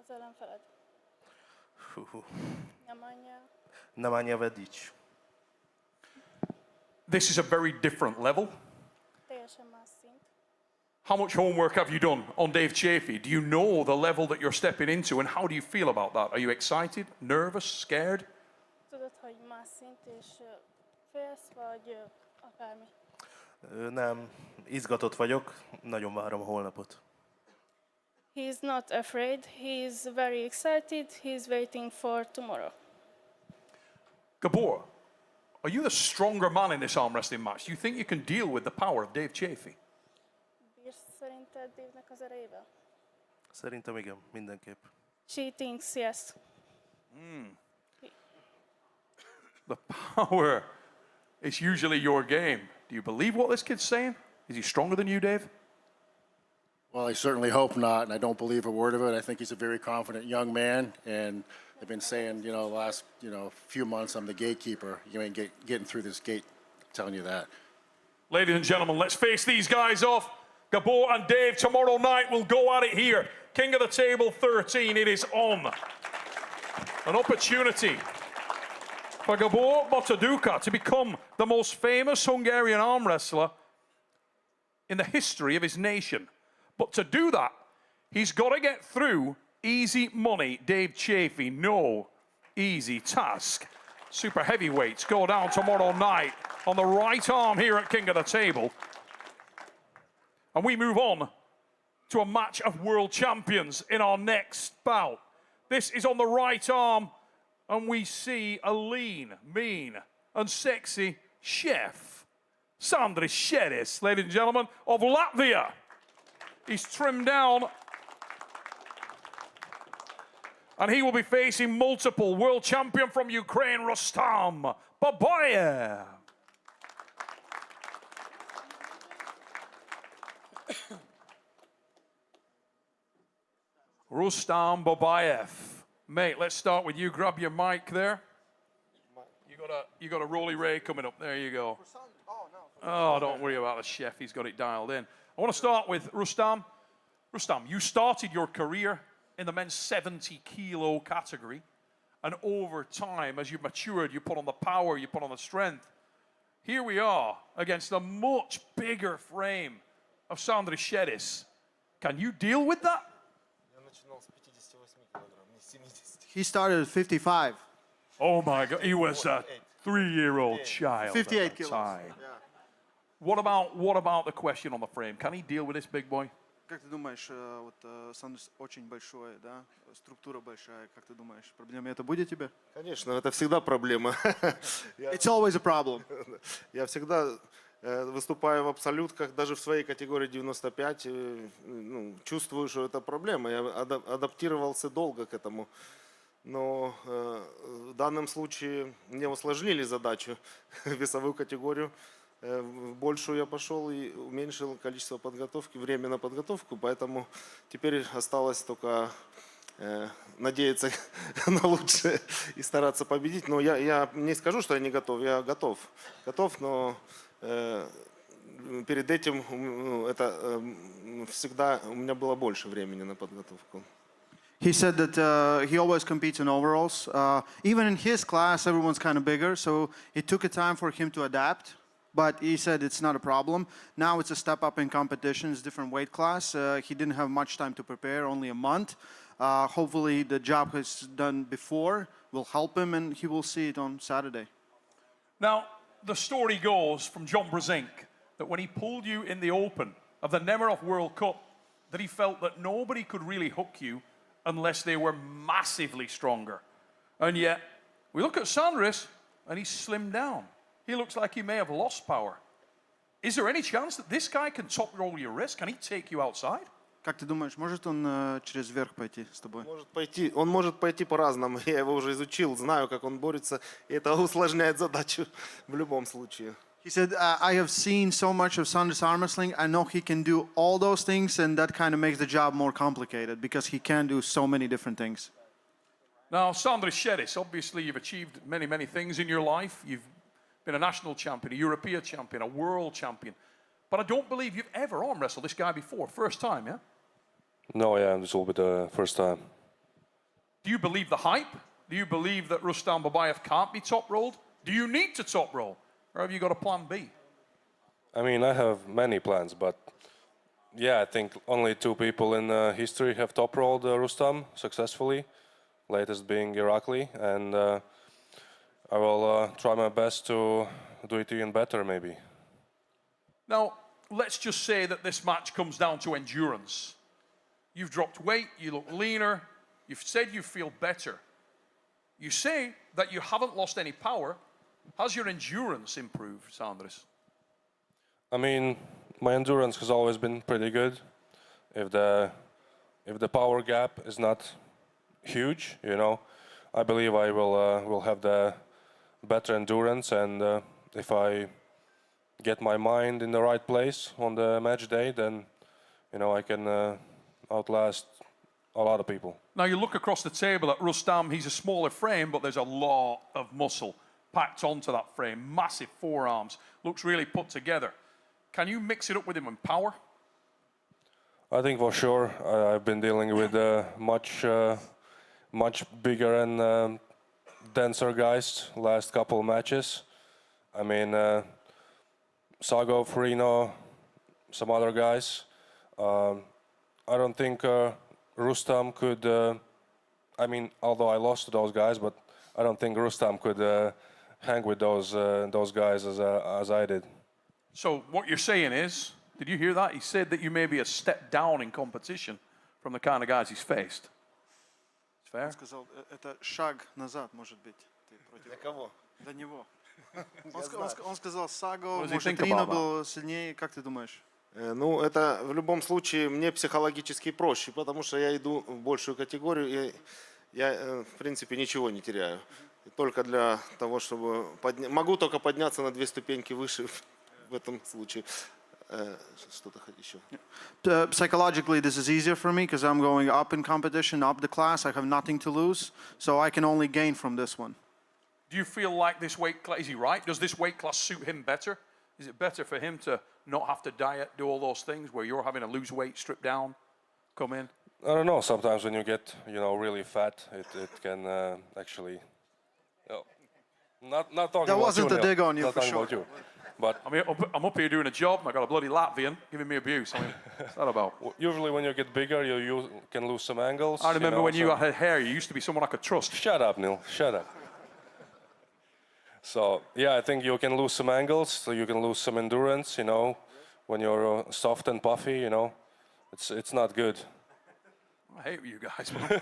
az ellenfeled? Nemanja Vedic. This is a very different level. Teljesen más szint. How much homework have you done on Dave Chaffee? Do you know the level that you're stepping into, and how do you feel about that? Are you excited, nervous, scared? Tudod, hogy más szint, és félsz, vagy akármi? Nem, izgatott vagyok, nagyon várom a holnapot. He's not afraid, he's very excited, he's waiting for tomorrow. Gabor, are you the stronger man in this arm wrestling match? Do you think you can deal with the power of Dave Chaffee? Bírsz szerinted Dave-nek az erejével? Szerintem igen, mindenképp. She thinks yes. The power is usually your game. Do you believe what this kid's saying? Is he stronger than you, Dave? Well, I certainly hope not, and I don't believe a word of it. I think he's a very confident young man, and I've been saying, the last, few months, I'm the gatekeeper. You ain't getting through this gate, I'm telling you that. Ladies and gentlemen, let's face these guys off. Gabor and Dave tomorrow night will go at it here. King of the Table 13, it is on. An opportunity for Gabor Baduka to become the most famous Hungarian arm wrestler in the history of his nation. But to do that, he's got to get through easy money Dave Chaffee. No easy task. Super heavyweights go down tomorrow night on the right arm here at King of the Table. And we move on to a match of world champions in our next bout. This is on the right arm, and we see a lean, mean, and sexy chef, Sandris, ladies and gentlemen, of Latvia. He's trimmed down, and he will be facing multiple world champion from Ukraine, Rustam, Babayev. Rustam Babayev. Mate, let's start with you. Grab your mic there. You got a Rolly Ray coming up. There you go. Oh, don't worry about the chef. He's got it dialed in. I want to start with Rustam. Rustam, you started your career in the men's 70-kilo category. And over time, as you've matured, you put on the power, you put on the strength. Here we are against a much bigger frame of Sandris Sedis. Can you deal with that? He started at 55. Oh my God, he was a 3-year-old child 58 at the kilos. time. What about the question on the frame? Can he deal with this big boy? Как ты думаешь, вот Сандрис очень большой, да, структура большая, как ты думаешь, проблема это будет тебе? Конечно, это всегда проблема. It's always a problem. Я всегда выступаю в абсолютках, даже в своей категории 95, чувствую, что это проблема. Я адаптировался долго к этому. Но в данном случае мне усложнили задачу, весовую категорию. В большую я пошел и уменьшил количество подготовки, время на подготовку, поэтому теперь осталось только надеяться на лучшее и стараться победить. Но я не скажу, что я не готов, я готов, но перед этим это всегда у меня было больше времени на подготовку. He said that he always competes in overalls. Even in his class, everyone's kind of bigger, so it took a time for him to adapt. But he said it's not a problem. Now it's a step up in competitions, different weight class. He didn't have much time to prepare, only a month. Hopefully the job he's done before will help him, and he will see it on Saturday. Now, the story goes from John Brezink that when he pulled you in the Open of the Nemiroff World Cup, that he felt that nobody could really hook you unless they were massively stronger. And yet, we look at Sandris, and he's slimmed down. He looks like he may have lost power. Is there any chance that this guy can top roll your wrist? Can he take you outside? Как ты думаешь, может он через верх пойти с тобой? Он может пойти по-разному. Я его уже изучил, знаю, как он борется, и это усложняет задачу в любом случае. He said, I have seen so much of Sandris Armwrestling. I know he can do all those things, and that kind of makes the job more complicated because he can do so many different things. Now, Sandris Sedis, obviously you've achieved many, many things in your life. You've been a national champion, a European champion, a world champion. But I don't believe you've ever arm wrestled this guy before. First time, yeah? No, yeah, this will be the first time. Do you believe the hype? Do you believe that Rustam Babayev can't be top rolled? Do you need to top roll? Or have you got a plan B? I mean, I have many plans, but yeah, I think only 2 people in history have top rolled Rustam successfully, latest being Irakli, and I will try my best to do it even better, maybe. Now, let's just say that this match comes down to endurance. You've dropped weight, you look leaner, you've said you feel better. You say that you haven't lost any power. Has your endurance improved, Sandris? I mean, my endurance has always been pretty good. If the power gap is not huge, I believe I will have the better endurance, and if I get my mind in the right place on the match day, then I can outlast a lot of people. Now you look across the table at Rustam, he's a smaller frame, but there's a lot of muscle packed onto that frame, massive forearms, looks really put together. Can you mix it up with him in power? I think for sure. I've been dealing with much bigger and denser guys last couple of matches. I mean, Sago, Farino, some other guys. I don't think Rustam could, I mean, although I lost to those guys, but I don't think Rustam could hang with those guys as I did. So what you're saying is, did you hear that? He said that you may be a step down in competition from the kind of guys he's faced. It's fair? Он сказал, это шаг назад, может быть. Для кого? Для него. Он сказал, Саго, What does he может, think Рино about that? был сильнее. Как ты думаешь? Ну, это в любом случае мне психологически проще, потому что я иду в большую категорию, и я, в принципе, ничего не теряю. Только для того, чтобы... Могу только подняться на 2 ступеньки выше в этом случае. Что-то еще? Psychologically, this is easier for me because I'm going up in competition, up the class. I have nothing to lose, so I can only gain from this one. Do you feel like this weight class, is he right? Does this weight class suit him better? Is it better for him to not have to diet, do all those things where you're having to lose weight, strip down, come in? I don't know. Sometimes when you get, really fat, it can actually. Not talking That about wasn't you, a Neil. dig on you, Not for talking sure. about you. But I'm up here doing a job, and I got a bloody Latvian giving me abuse. I mean, what's that about? usually when you get bigger, you can lose some angles. I remember when you so- had hair, you used to be someone I could trust. Shut up, Neil. Shut up. So, yeah, I think you can lose some angles, so you can lose some endurance, when you're soft and puffy, It's not good. I hate you guys, man.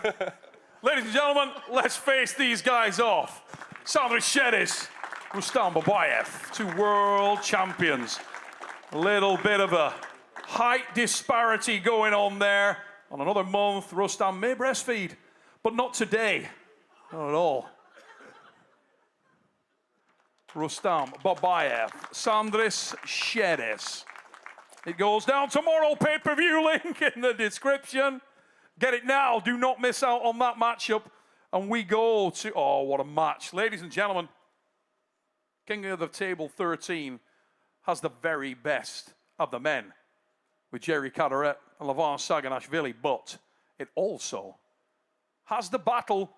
Ladies and gentlemen, let's face these guys off. Sandris, Sedis, Rustam, Babayev, two world champions. A little bit of a height disparity going on there. On another month, Rustam may breastfeed, but not today. Not at all. Rustam, Babayev, Sandris, Sedis. It goes down tomorrow, pay-per-view link in the description. Get it now, do not miss out on that matchup. And we go to, oh, what a match. Ladies and gentlemen, King of the Table 13 has the very best of the men with Jerry Caderet and Lavan Saganashvili, but it also has the battle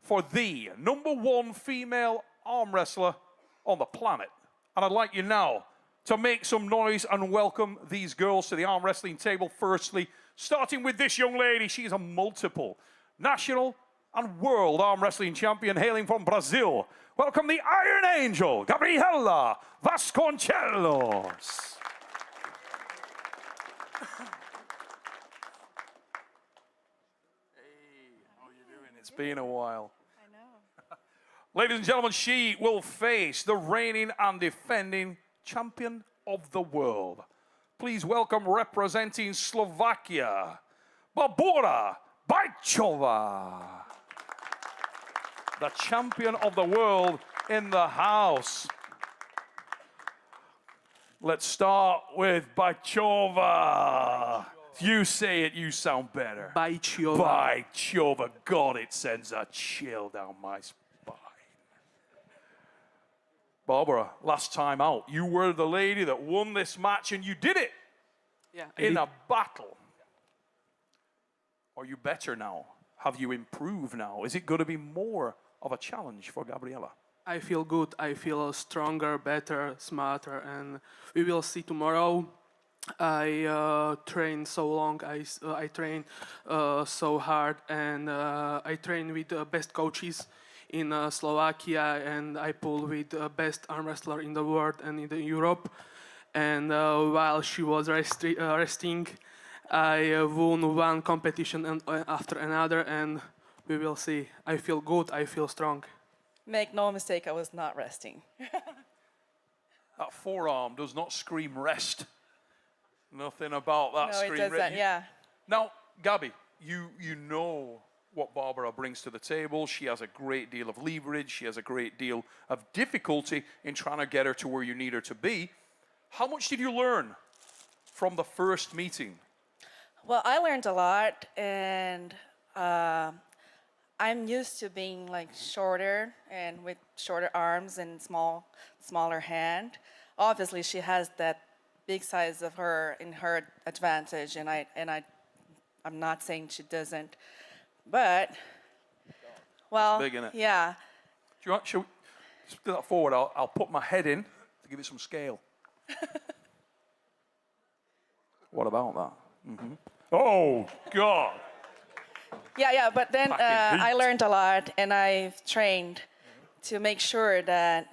for the #1 female arm wrestler on the planet. And I'd like you now to make some noise and welcome these girls to the arm wrestling table. Firstly, starting with this young lady. She is a multiple national and world arm wrestling champion hailing from Brazil. Welcome the Iron Angel, Gabriela Vasconcelos. Hey, how you doing? It's been a while. I know. Ladies and gentlemen, she will face the reigning and defending champion of the world. Please welcome, representing Slovakia, Barbora Bajcova, the champion of the world in the house. Let's start with Bajcova. You say it, you sound better. Bajcova. Bajcova. God, it sends a chill down my spine. Barbara, last time out, you were the lady that won this match, and you did it in a battle. Are you better now? Have you improved now? Is it going to be more of a challenge for Gabriela? I feel good. I feel stronger, better, smarter, and we will see tomorrow. I trained so long. I train so hard, and I train with the best coaches in Slovakia, and I pull with the best arm wrestler in the world and in Europe. And while she was resting, I won one competition and after another, and we will see. I feel good. I feel strong. Make no mistake, I was not resting. That forearm does not scream rest. Nothing about that No, scream it doesn't, yeah. Now, Gabby, you know what Barbara brings to the table. She has a great deal of leverage. She has a great deal of difficulty in trying to get her to where you need her to be. How much did you learn from the first meeting? Well, I learned a lot, and I'm used to being like shorter and with shorter arms and smaller hand. Obviously, she has that big size of her in her advantage, and I'm not saying she doesn't, but well, big, innit? yeah. Do you want? Shall we just do that forward? I'll put my head in to give it some scale. What about that? Mm-hmm. Oh God. Yeah, but then Fucking I heat. learned a lot, and I've trained to make sure that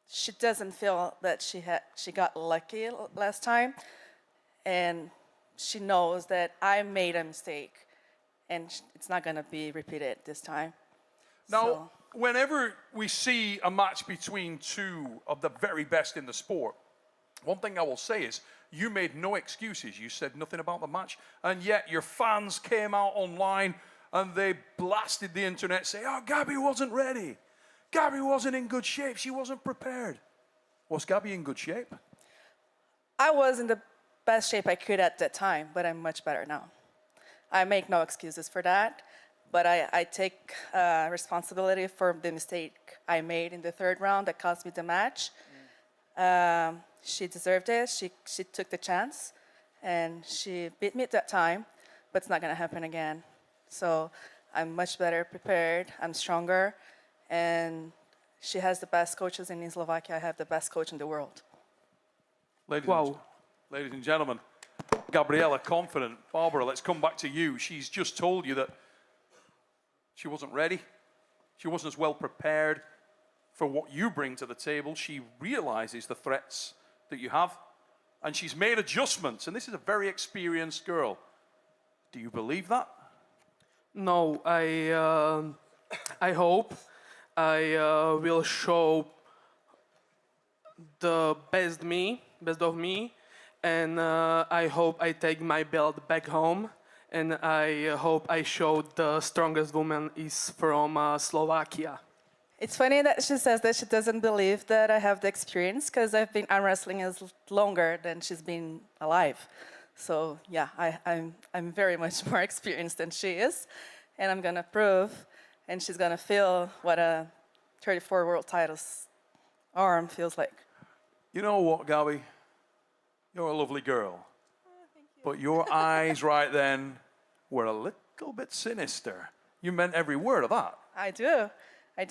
she doesn't feel that she got lucky last time, and she knows that I made a mistake, and it's not going to be repeated this time. Now, whenever we see a match between two of the very best in the sport, one thing I will say is you made no excuses. You said nothing about the match, and yet your fans came out online and they blasted the internet saying, oh, Gabby wasn't ready. Gabby wasn't in good shape. She wasn't prepared. Was Gabby in good shape? I was in the best shape I could at that time, but I'm much better now. I make no excuses for that, but I take responsibility for the mistake I made in the third round that cost me the match. She deserved it. She took the chance, and she beat me at that time, but it's not going to happen again. So I'm much better prepared. I'm stronger, and she has the best coaches in Slovakia. I have the best coach in the world. Ladies and gentlemen, Gabriela confident. Barbara, let's come back to you. She's just told you that she wasn't ready. She wasn't as well prepared for what you bring to the table. She realizes the threats that you have, and she's made adjustments, and this is a very experienced girl. Do you believe that? No, I hope I will show the best of me, and I hope I take my belt back home, and I hope I show the strongest woman is from Slovakia. It's funny that she says that she doesn't believe that I have the experience because I've been arm wrestling as longer than she's been alive. So yeah, I'm very much more experienced than she is, and I'm gonna prove, and she's gonna feel what a 34 world titles arm feels like. You know what, Gabby? You're a lovely girl. But your eyes right then were a little bit sinister. You meant every word of that. I do.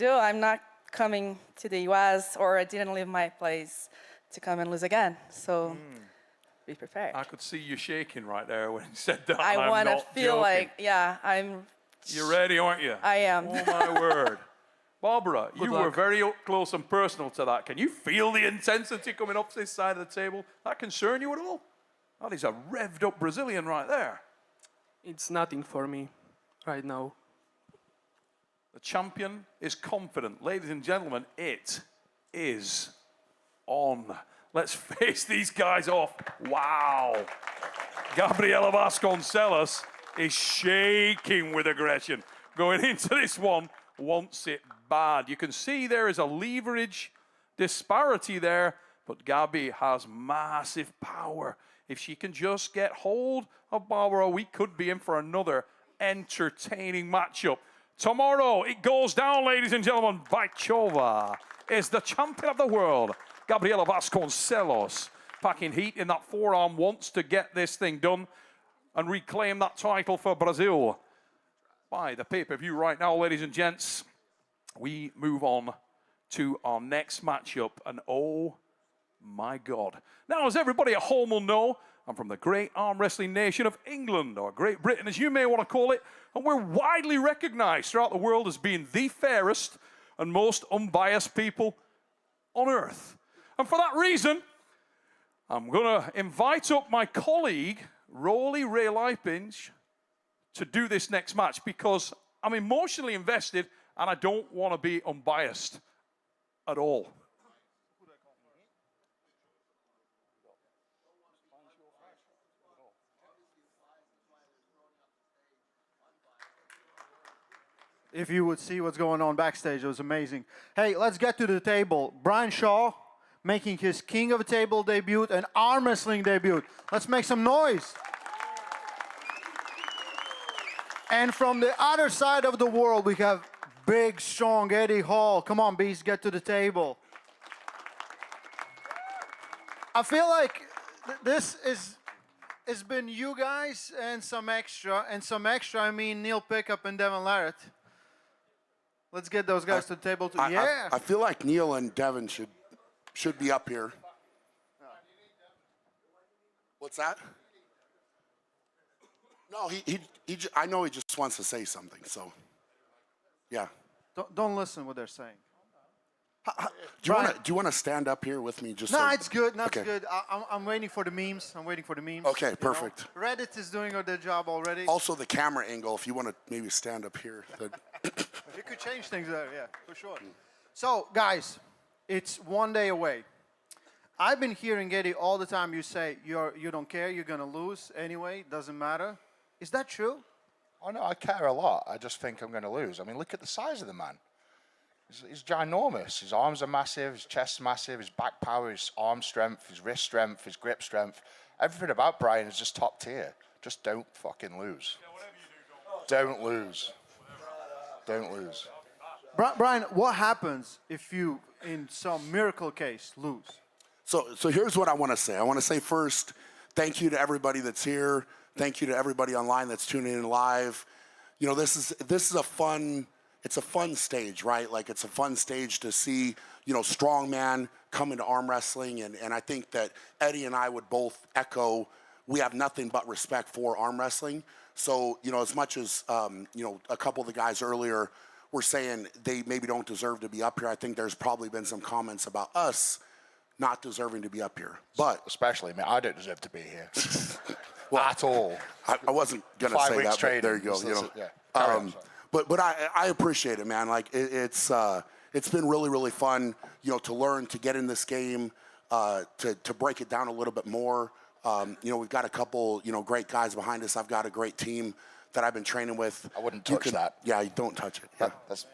I'm not coming to the US, or I didn't leave my place to come and lose again. So be prepared. I could see you shaking right there when you said that. I want to feel like, You're ready, aren't you? I am. Oh, my word. Barbara, Good you luck. were very up close and personal to that. Can you feel the intensity coming up this side of the table? That concern you at all? That is a revved up Brazilian right there. It's nothing for me right now. The champion is confident. Ladies and gentlemen, it is on. Let's face these guys off. Wow. Gabriela Vasconcelos is shaking with aggression. Going into this one, wants it bad. You can see there is a leverage disparity there, but Gabby has massive power. If she can just get hold of Barbara, we could be in for another entertaining matchup. Tomorrow, it goes down, ladies and gentlemen. Babayev is the champion of the world. Gabriela Vasconcelos packing heat in that forearm, wants to get this thing done and reclaim that title for Brazil. By the pay-per-view right now, ladies and gents, we move on to our next matchup. And oh my God. Now, as everybody at home will know, I'm from the great arm wrestling nation of England, or Great Britain, as you may want to call it, and we're widely recognized throughout the world as being the fairest and most unbiased people on earth. And for that reason, I'm going to invite up my colleague, Rolly Ray Lipinge, to do this next match because I'm emotionally invested and I don't want to be unbiased at all. If you would see what's going on backstage, it was amazing. Hey, let's get to the table. Brian Shaw making his King of the Table debut and arm wrestling debut. Let's make some noise. And from the other side of the world, we have big, strong Eddie Hall. Come on, Beast, get to the table. I feel like this has been you guys and some extra. And some extra, I mean Neil Pickup and Devin Larratt. Let's get those guys to the table too. Yeah. I feel like Neil and Devin should be up here. What's that? No, I know he just wants to say something, so, yeah. Don't listen what they're saying. Do you want to stand up here with me? Just no, so, it's good. No, okay. it's good. I'm waiting for the memes. Okay, perfect. You know? Reddit is doing their job already. Also, the camera angle, if you want to maybe stand up here. You could change things there, yeah, for sure. So, guys, it's 1 day away. I've been hearing, Eddie, all the time you say you don't care, you're going to lose anyway, doesn't matter. Is that true? Oh, no, I care a lot. I just think I'm going to lose. I mean, look at the size of the man. He's ginormous. His arms are massive, his chest's massive, his back power, his arm strength, his wrist strength, his grip strength. Everything about Brian is just top tier. Just don't fucking lose. Don't lose. Don't lose. Brian, what happens if you, in some miracle case, lose? So here's what I want to say. I want to say first, thank you to everybody that's here. Thank you to everybody online that's tuning in live. You know, this is a fun. It's a fun stage, right? Like, it's a fun stage to see, you know, strongman come into arm wrestling. And I think that Eddie and I would both echo, we have nothing but respect for arm wrestling. So, you know, as much as, you know, a couple of the guys earlier were saying they maybe don't deserve to be up here, I think there's probably been some comments about us not deserving to be up here. But especially, man, I don't deserve to be here. well, at all. I wasn't going to say that, but there you go. You know. Yeah. But I appreciate it, man. Like, it's been really, really fun, you know, to learn, to get in this game, to break it down a little bit more. You know, we've got a couple, you know, great guys behind us. I've got a great team that I've been training with. I wouldn't touch that. Yeah, you don't touch it. Yeah. It's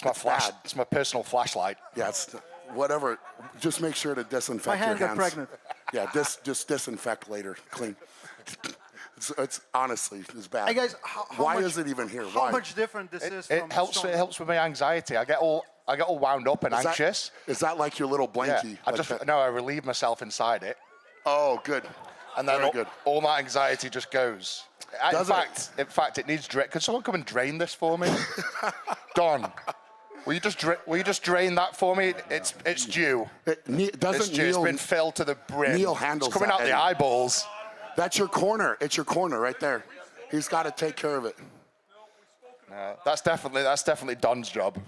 my flash. It's my personal flashlight. Yeah, it's whatever. Just make sure to disinfect My your hand got hands. pregnant. Yeah, just disinfect later. Clean. It's honestly, it's bad. Hey guys, why much, is it even here? How Why? much different this is It from helps. strong- It helps with my anxiety. I get all wound up and anxious. Is that like your little blankie? Yeah. I relieve myself inside it. Oh, good. And then Very good. all that anxiety just goes. In fact, it needs drain. Can someone come and drain this for me? Don, will you just drain that for me? It's due. It's due. It's been filled to the brim. Neil handles It's coming that, out the Eddie. eyeballs. That's your corner. It's your corner right there. He's got to take care of it. No, that's definitely Don's job.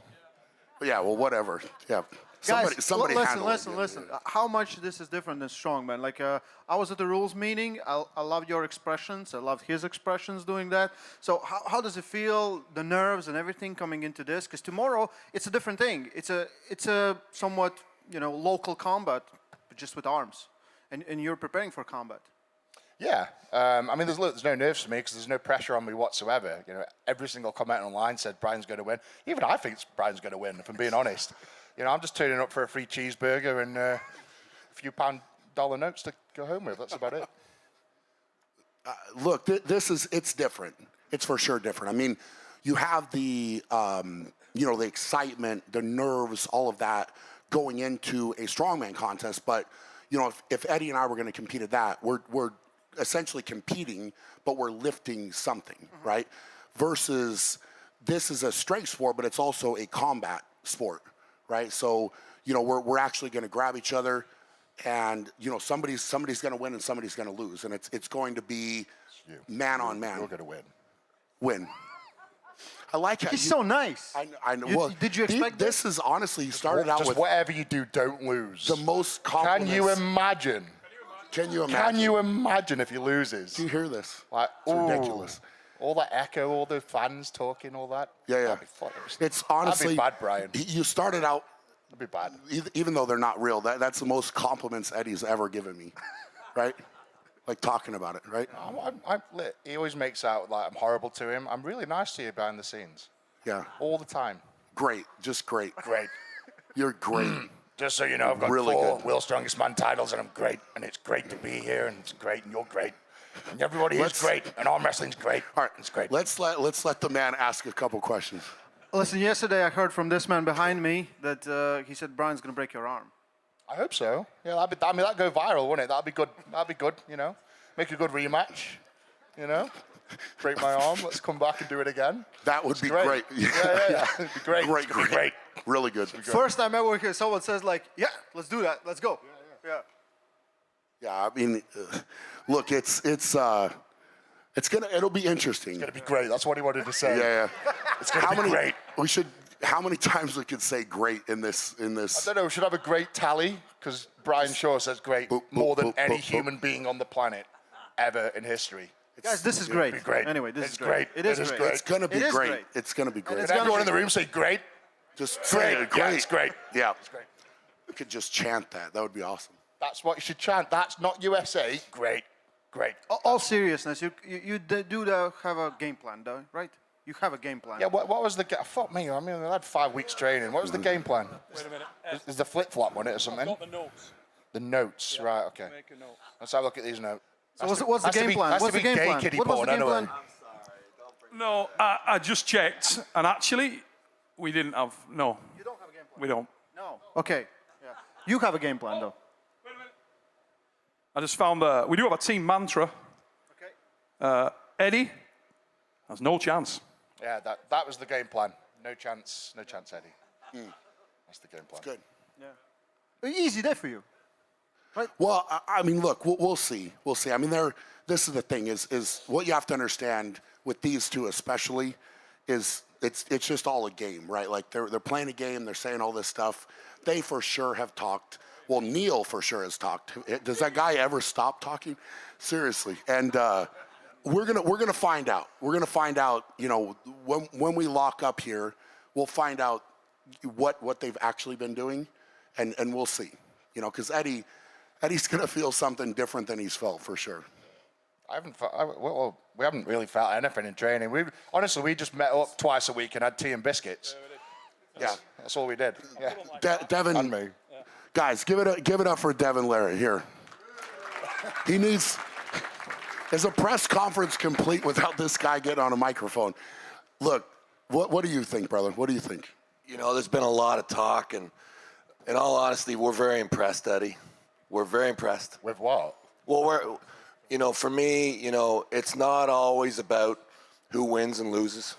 Yeah, well, whatever. Yeah. Guys, Somebody handle it. listen. How much this is different than strongman? Like, I was at the rules meeting. I love your expressions. I love his expressions doing that. So how does it feel, the nerves and everything coming into this? Because tomorrow it's a different thing. It's a somewhat, you know, local combat, but just with arms, and you're preparing for combat. Yeah, I mean, there's no nerves for me because there's no pressure on me whatsoever. You know, every single comment online said Brian's going to win. Even I think Brian's going to win, if I'm being honest. You know, I'm just turning up for a free cheeseburger and a few $1 notes to go home with. That's about it. Look, it's different. It's for sure different. I mean, you have the, you know, the excitement, the nerves, all of that going into a strongman contest. But, you know, if Eddie and I were going to compete at that, we're essentially competing, but we're lifting something, right? Versus this is a strength sport, but it's also a combat sport, right? So, you know, we're actually going to grab each other, and you know, somebody's going to win and somebody's going to lose, and it's going to be man on man. You're going to win. Win. I like how He's so nice. I know. Well, did you expect this? Is honestly, you started out just with whatever you do, don't lose. the most compliments. Can you imagine? Can you imagine? Can you imagine if he loses? Do you hear this? Like, It's ridiculous. All that echo, all the fans talking, all that. Yeah. That'd be fun. It's honestly that'd be bad, Brian. You started out. That'd be bad. Even though they're not real, that's the most compliments Eddie's ever given me, right? Like talking about it, right? He always makes out like I'm horrible to him. I'm really nice to you behind the scenes. Yeah. All the time. Great. Just great. Great. You're great. Just so you know, I've got Really 4 good. World Strongest Man titles, and I'm great, and it's great to be here, and it's great, and you're great, and everybody is great, and arm wrestling's great. All right, it's great. Let's let the man ask a couple questions. Listen, yesterday I heard from this man behind me that he said Brian's going to break your arm. I hope so. Yeah, that'd go viral, wouldn't it? That'd be good. That'd be good. You know, make a good rematch. You know, break my arm. Let's come back and do it again. That would be great. Yeah. It'd be great. Great. Really good. First time ever hear someone says like, yeah, let's do that. Let's go. Yeah. Yeah, I mean, look, it'll be interesting. It's gonna be great. That's what he wanted to say. Yeah. It's gonna be great. How many times we could say great in this? I don't know. We should have a great tally because Brian Shaw says great more than any human being on the planet ever in history. Guys, this is great. It'd be great. Anyway, this It's is great. great. It is great. It's gonna be It is great. great. It's gonna be great. Can everyone in the room say great? Just Great. say it, Yeah, it's great. Yeah. It's great. We could just chant that. That would be awesome. That's what you should chant. That's not USA. Great. All seriousness, you do have a game plan, though, right? You have a game plan. Yeah, what was the... Fuck me, I mean, I had 5 weeks training. What was the game plan? Wait a minute. Is the flip-flop on it or something? I've got the notes. The notes, right, okay. Make a note. Let's have a look at these notes. So what's the game plan? What's the game plan? What was the game plan? No, I just checked, and actually, we didn't have... No. You don't have a game plan? We don't. No. Okay. Yeah. You have a game plan, though. I just found we do have a team mantra. Okay. Eddie has no chance. Yeah, that was the game plan. No chance, Eddie. That's the game plan. Good. Yeah. Easy day for you. Right? Well, I mean, look, we'll see. We'll see. I mean, this is the thing is what you have to understand with these two especially is it's just all a game, right? Like they're playing a game, they're saying all this stuff. They for sure have talked. Well, Neil for sure has talked. Does that guy ever stop talking? Seriously. And we're gonna find out. We're gonna find out, you know, when we lock up here, we'll find out what they've actually been doing, and we'll see. You know, because Eddie's gonna feel something different than he's felt for sure. We haven't really felt anything in training. We just met up twice a week and had tea and biscuits. Yeah, that's all we did. Yeah. Devin, and me. Guys, give it up for Devin Larry here. He needs. Is a press conference complete without this guy getting on a microphone? Look, what do you think, brother? What do you think? You know, there's been a lot of talk, and in all honesty, we're very impressed, Eddie. We're very impressed. With what? Well, you know, for me, you know, it's not always about who wins and loses.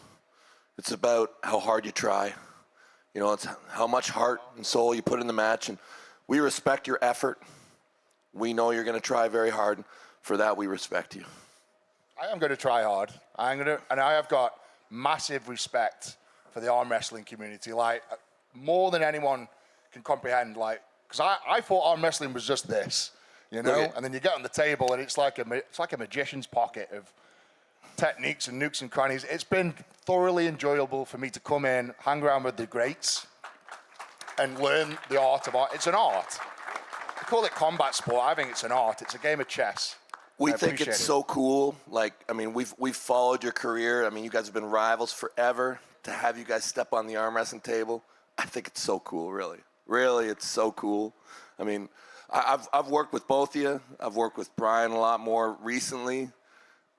It's about how hard you try. You know, it's how much heart and soul you put in the match, and we respect your effort. We know you're going to try very hard. For that, we respect you. I am going to try hard. And I have got massive respect for the arm wrestling community. Like, more than anyone can comprehend. Like, because I thought arm wrestling was just this, you know. Okay. And then you get on the table, and it's like a magician's pocket of techniques and nooks and crannies. It's been thoroughly enjoyable for me to come in, hang around with the greats, and learn the art of art. It's an art. They call it combat sport. I think it's an art. It's a game of chess. We think it's so cool. Like, I mean, we've followed your career. I mean, you guys have been rivals forever. To have you guys step on the arm wrestling table, I think it's so cool, really. Really, it's so cool. I mean, I've worked with both of you. I've worked with Brian a lot more recently.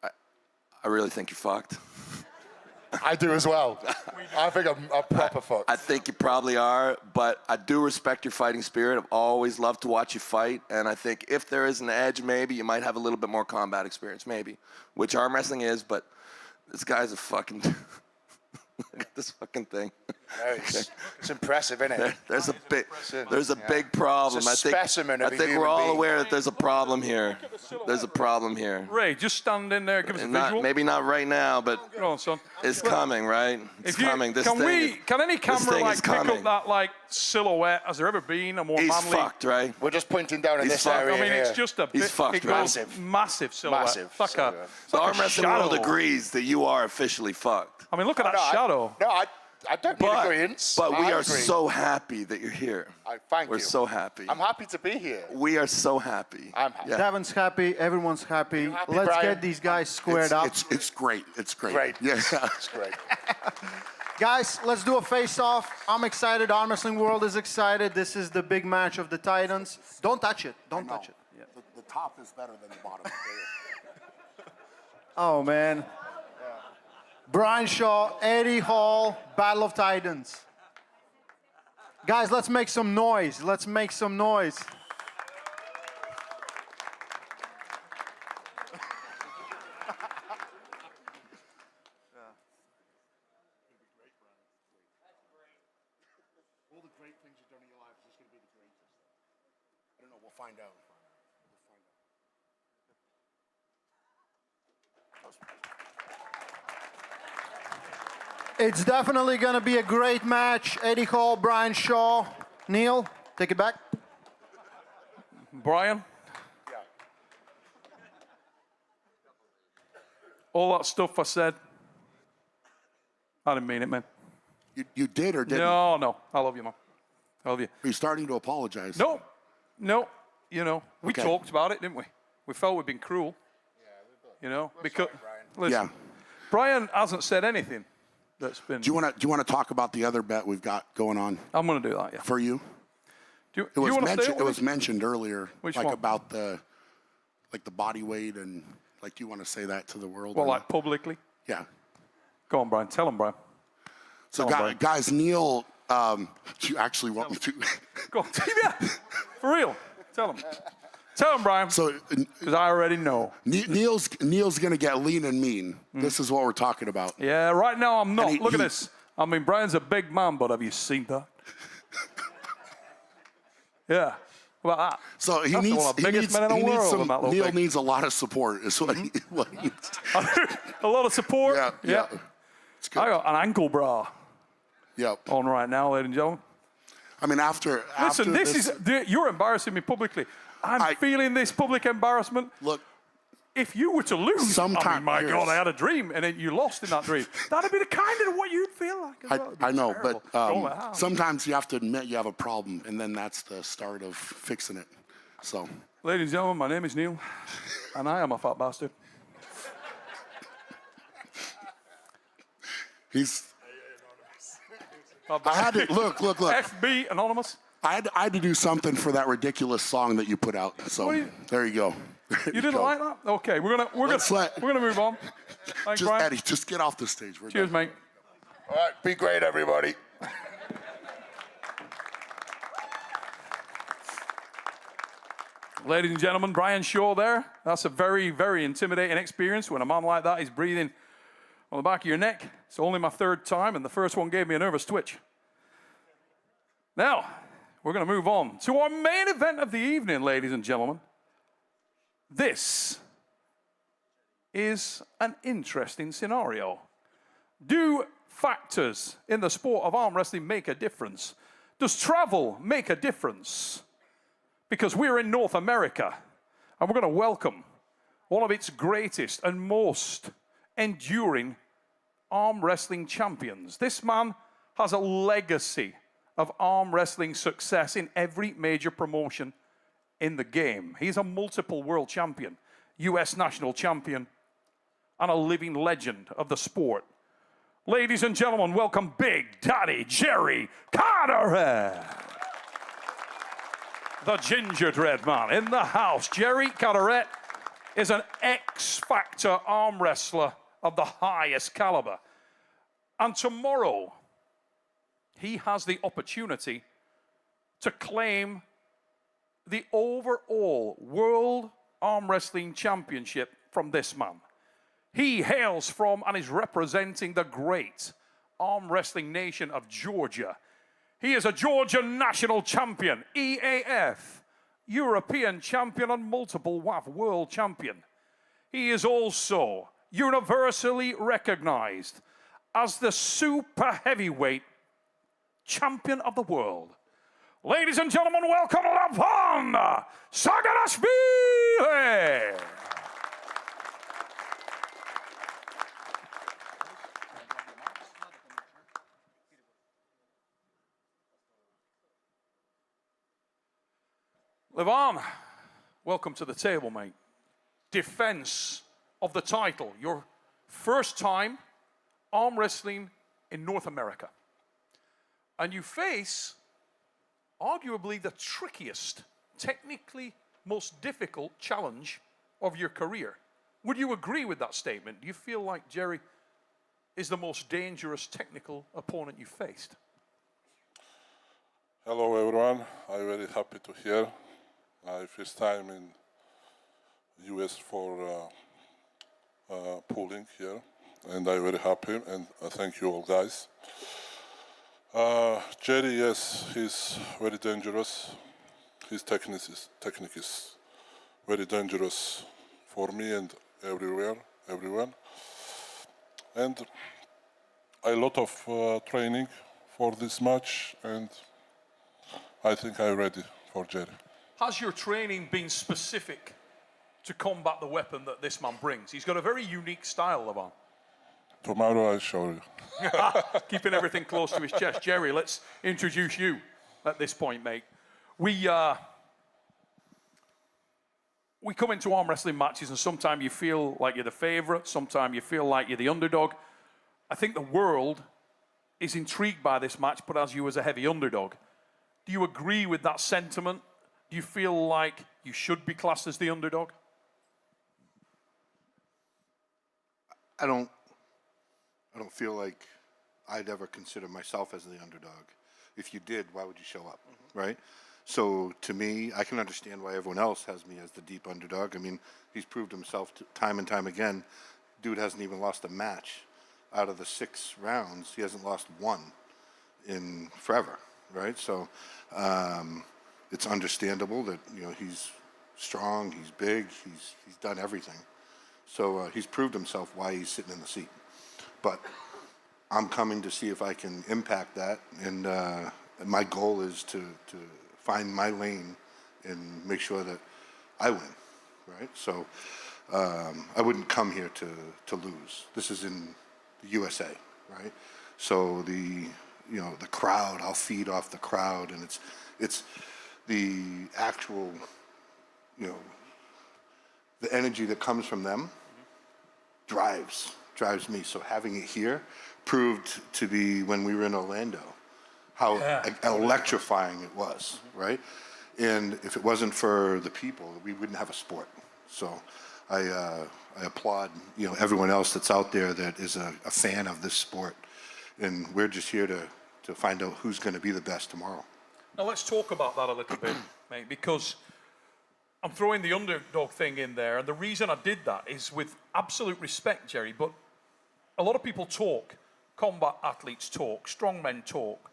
I really think you're fucked. I do as well. I think I'm a proper fuck. I think you probably are, but I do respect your fighting spirit. I've always loved to watch you fight, and I think if there is an edge, maybe you might have a little bit more combat experience, maybe, which arm wrestling is, but this guy's a fucking... Look at this fucking thing. No, it's impressive, isn't it? There's a big problem. It's a specimen of I a think human we're all being. aware that there's a problem here. There's a problem here. Ray, just stand in there, give us a visual. Maybe not right now, but Go on, son. it's coming, right? It's coming. Can any camera like pick up that like silhouette? Has there ever been a more He's manly? fucked, right? We're just pointing down in He's this fucked. area I mean, it's here. just a He's bit. fucked, It right? goes massive silhouette. Massive It's like a, silhouette. it's The like arm a wrestling world shadow. agrees that you are officially fucked. I mean, look at that shadow. I don't need agreement. But we I are agree. so happy that you're here. Thank We're you. so happy. I'm happy to be here. We are so happy. I'm happy. Yeah. Devin's happy. Everyone's happy. happy, Let's Brian? get these guys squared up. It's great. It's great. Great. Yes. It's great. Guys, let's do a face-off. I'm excited. Arm Wrestling World is excited. This is the big match of the Titans. Don't touch it. Don't touch it. Yeah. The top is better than the bottom. Oh, man. Brian Shaw, Eddie Hall, Battle of Titans. Guys, let's make some noise. Let's make some noise. All the great things you've done in your life is just going to be the greatest. I don't know. We'll find out. It's definitely going to be a great match. Eddie Hall, Brian Shaw. Neil, take it back. Brian? All that stuff I said, I didn't mean it, man. You did or didn't? No. I love you, man. I love you. Are you starting to apologize? No. You know, we Okay. talked about it, didn't we? We felt we'd been cruel. You know, because listen, Brian hasn't said anything. that's been. Do you want to talk about the other bet we've got going on? I'm going to do that. Yeah. For you. Do It was you mentioned. It was mentioned earlier, Which like one? about the body weight and like. Do you want to say that to the world? Well, or like publicly. Yeah. Go on, Brian. Tell him, Brian. So, Tell him, Brian. guys, Neil, do you actually want me to? Go on. Yeah. For real. Tell him. Tell him, Brian. So, because I already know. Neil's going to get lean and mean. This is what we're talking about. Yeah. Right now, I'm not. And Look at this. I mean, Brian's a big man, but have you seen that? Yeah. Well, So he that's needs. one of the He biggest needs, men in he the needs world. some. in that little Neil thing. needs a lot of support. Is what he needs. A lot of support. Yeah. I got an ankle bra. Yep. On right now, ladies and gentlemen. I mean, after. Listen, you're embarrassing me publicly. I'm feeling this public embarrassment. Look. If you were to lose, Sometime- my here's- God, I had a dream, and then you lost in that dream. That'd be the kind of what you'd feel like. As well. It'd be I know, terrible. but sometimes you have to admit you have a problem, and then that's the start of fixing it. So, Ladies and gentlemen, my name is Neil, and I am a fat bastard. he's. I had to look. FB Anonymous. I had to do something for that ridiculous song that you put out. So there you go. You didn't like that? Okay, we're gonna move on. Thanks, Just Brian. Eddie, just get off the stage. We're Cheers, done. mate. All right, be great, everybody. Ladies and gentlemen, Brian Shaw there. That's a very, very intimidating experience when a man like that is breathing on the back of your neck. It's only my third time, and the first one gave me a nervous twitch. Now, we're going to move on to our main event of the evening, ladies and gentlemen. This is an interesting scenario. Do factors in the sport of arm wrestling make a difference? Does travel make a difference? Because we're in North America, and we're going to welcome one of its greatest and most enduring arm wrestling champions. This man has a legacy of arm wrestling success in every major promotion in the game. He's a multiple world champion, US national champion, and a living legend of the sport. Ladies and gentlemen, welcome Big Daddy Jerry Carteret. The gingerbread man in the house. Jerry Carteret is an X-Factor arm wrestler of the highest caliber. And tomorrow, he has the opportunity to claim the overall World Arm Wrestling Championship from this man. He hails from and is representing the great arm wrestling nation of Georgia. He is a Georgia national champion, EAF, European champion, and multiple WAF world champion. He is also universally recognized as the super heavyweight champion of the world. Ladies and gentlemen, welcome Lachlan Saganashvili! Levon, welcome to the table, mate. Defense of the title. Your first time arm wrestling in North America. And you face arguably the trickiest, technically most difficult challenge of your career. Would you agree with that statement? Do you feel like Jerry is the most dangerous technical opponent you faced? Hello everyone, I'm very happy to hear. My first time in US for pooling here, and I'm very happy, and thank you all guys. Jerry, yes, he's very dangerous. His technique is very dangerous for me and everyone. And a lot of training for this match, and I think I'm ready for Jerry. Has your training been specific to combat the weapon that this man brings? He's got a very unique style, Levon. Tomorrow I'll show you. Keeping everything close to his chest. Jerry, let's introduce you at this point, mate. We come into arm wrestling matches, and sometimes you feel like you're the favorite, sometimes you feel like you're the underdog. I think the world is intrigued by this match, but as you as a heavy underdog. Do you agree with that sentiment? Do you feel like you should be classed as the underdog? I don't feel like I'd ever consider myself as the underdog. If you did, why would you show up, right? So to me, I can understand why everyone else has me as the deep underdog. I mean, he's proved himself time and time again. Dude hasn't even lost a match. Out of the 6 rounds, he hasn't lost one in forever, right? So it's understandable that, you know, he's strong, he's big, he's done everything. So he's proved himself why he's sitting in the seat. But I'm coming to see if I can impact that, and my goal is to find my lane and make sure that I win, right? So I wouldn't come here to lose. This is in the USA, right? So the crowd, I'll feed off the crowd, and it's the actual, you know, the energy that comes from them drives me. So having it here proved to be, when we were in Orlando, how electrifying it was, right? And if it wasn't for the people, we wouldn't have a sport. So I applaud, you know, everyone else that's out there that is a fan of this sport, and we're just here to find out who's going to be the best tomorrow. Now let's talk about that a little bit, mate, because I'm throwing the underdog thing in there, and the reason I did that is with absolute respect, Jerry, but a lot of people talk, combat athletes talk, strongmen talk,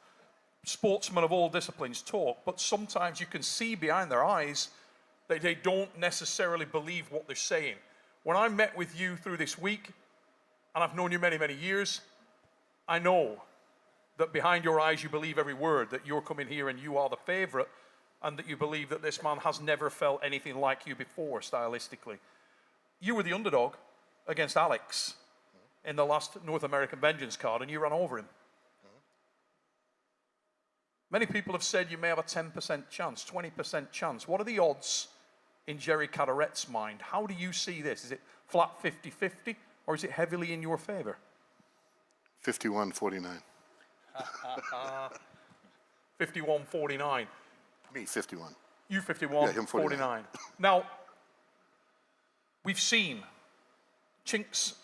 sportsmen of all disciplines talk, but sometimes you can see behind their eyes that they don't necessarily believe what they're saying. When I met with you through this week, and I've known you many, many years, I know that behind your eyes you believe every word, that you're coming here and you are the favorite, and that you believe that this man has never felt anything like you before, stylistically. You were the underdog against Alex in the last North American Vengeance card, and you ran over him. Many people have said you may have a 10% chance, 20% chance. What are the odds in Jerry Cadaret's mind? How do you see this? Is it flat 50-50, or is it heavily in your favor? 51-49. 51-49. Me, 51. You 51, yeah, him 49. Now, we've seen chinks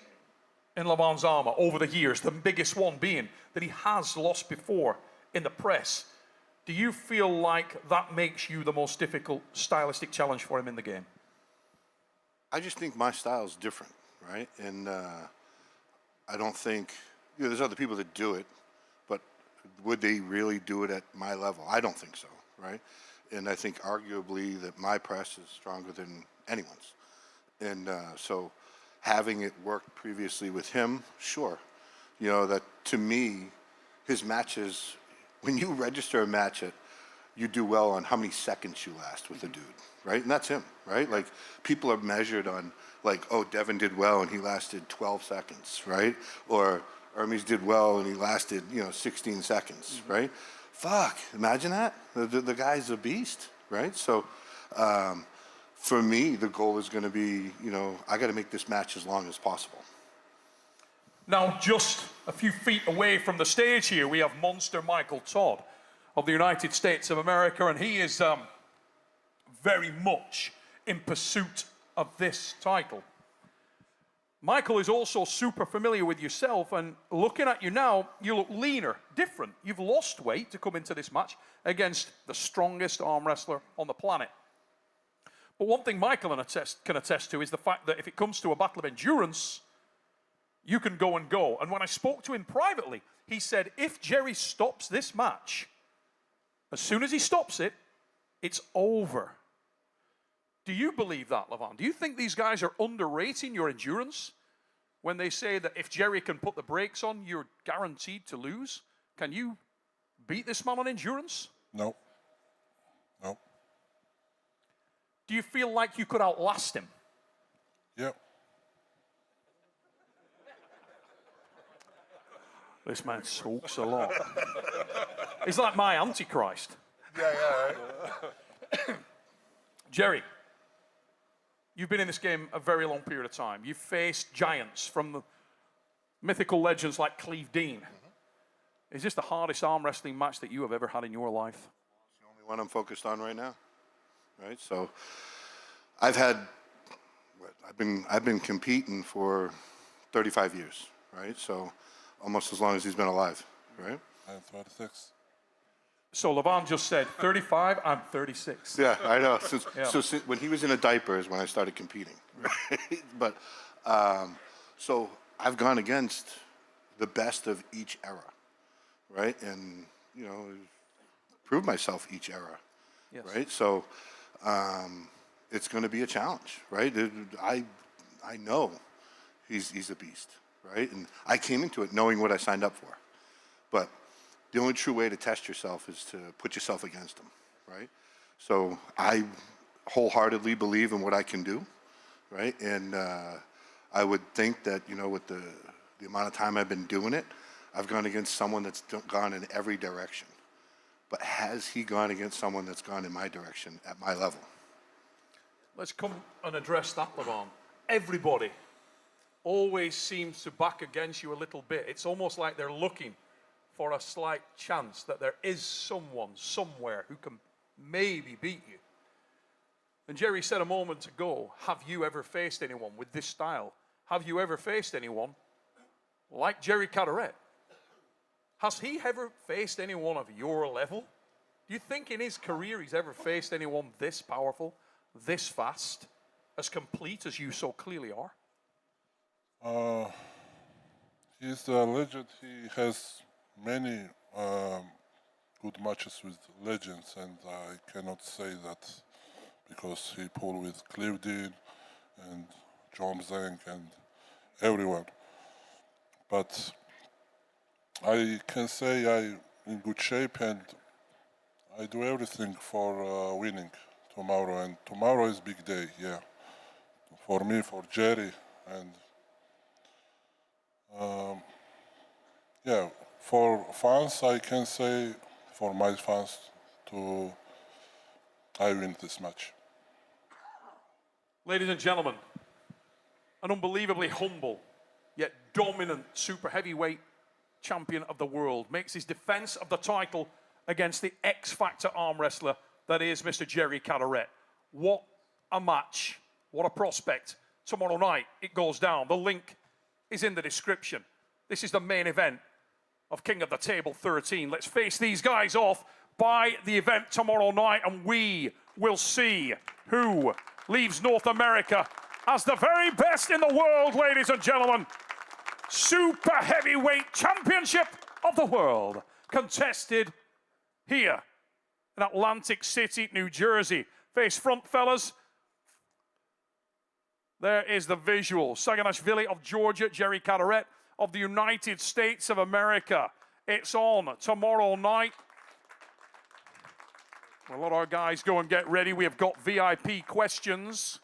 in Levan's armor over the years, the biggest one being that he has lost before in the press. Do you feel like that makes you the most difficult stylistic challenge for him in the game? I just think my style is different, right? And I don't think, you know, there's other people that do it, but would they really do it at my level? I don't think so, right? And I think arguably that my press is stronger than anyone's. And so having it worked previously with him, sure. You know, that to me, his matches, when you register a match, you do well on how many seconds you last with a dude, right? And that's him, right? Like, people are measured on, like, oh, Devin did well and he lasted 12 seconds, right? Or Hermes did well and he lasted, 16 seconds, right? Fuck, imagine that. The guy's a beast, right? So for me, the goal is going to be, I got to make this match as long as possible. Now, just a few feet away from the stage here, we have Monster Michael Todd of the United States of America, and he is very much in pursuit of this title. Michael is also super familiar with yourself, and looking at you now, you look leaner, different. You've lost weight to come into this match against the strongest arm wrestler on the planet. But one thing Michael can attest to is the fact that if it comes to a battle of endurance, you can go and go. And when I spoke to him privately, he said, if Jerry stops this match, as soon as he stops it, it's over. Do you believe that, Levan? Do you think these guys are underrating your endurance when they say that if Jerry can put the brakes on, you're guaranteed to lose? Can you beat this man on endurance? No. No. Do you feel like you could outlast him? Yeah. This man talks a lot. He's like my Antichrist. Yeah, right. Jerry, you've been in this game a very long period of time. You've faced giants from mythical legends like Cleve Dean. Is this the hardest arm wrestling match that you have ever had in your life? It's the only one I'm focused on right now, right? So I've had, I've been competing for 35 years, right? So almost as long as he's been alive, right? I'm 36. So Levon just said 35, I'm 36. Yeah, I know. So when he was in a diaper is when I started competing, right? But so I've gone against the best of each era, right? And you know, proved myself each era, Yes. right? So it's going to be a challenge, right? I know he's a beast, right? And I came into it knowing what I signed up for, but the only true way to test yourself is to put yourself against him, right? So I wholeheartedly believe in what I can do, right? And I would think that, you know, with the amount of time I've been doing it, I've gone against someone that's gone in every direction. But has he gone against someone that's gone in my direction at my level? Let's come and address that, Levon. Everybody always seems to back against you a little bit. It's almost like they're looking for a slight chance that there is someone somewhere who can maybe beat you. And Jerry said a moment ago, have you ever faced anyone with this style? Have you ever faced anyone like Jerry Carteret? Has he ever faced anyone of your level? Do you think in his career he's ever faced anyone this powerful, this fast, as complete as you so clearly are? He's a legend. He has many good matches with legends, and I cannot say that because he pulled with Cleve Dean and John Zeng and everyone. But I can say I'm in good shape, and I do everything for winning tomorrow. And tomorrow is big day, yeah, for me, for Jerry, and yeah, for fans, I can say, for my fans, I win this match. Ladies and gentlemen, an unbelievably humble yet dominant super heavyweight champion of the world makes his defense of the title against the X-Factor arm wrestler that is Mr. Jerry Carteret. What a match. What a prospect. Tomorrow night it goes down. The link is in the description. This is the main event of King of the Table 13. Let's face these guys off by the event tomorrow night, and we will see who leaves North America as the very best in the world, ladies and gentlemen. Super Heavyweight Championship of the World, contested here in Atlantic City, New Jersey. Face front, fellas. There is the visual. Saganashvili of Georgia, Jerry Carteret of the United States of America. It's on tomorrow night. We'll let our guys go and get ready. We have got VIP questions.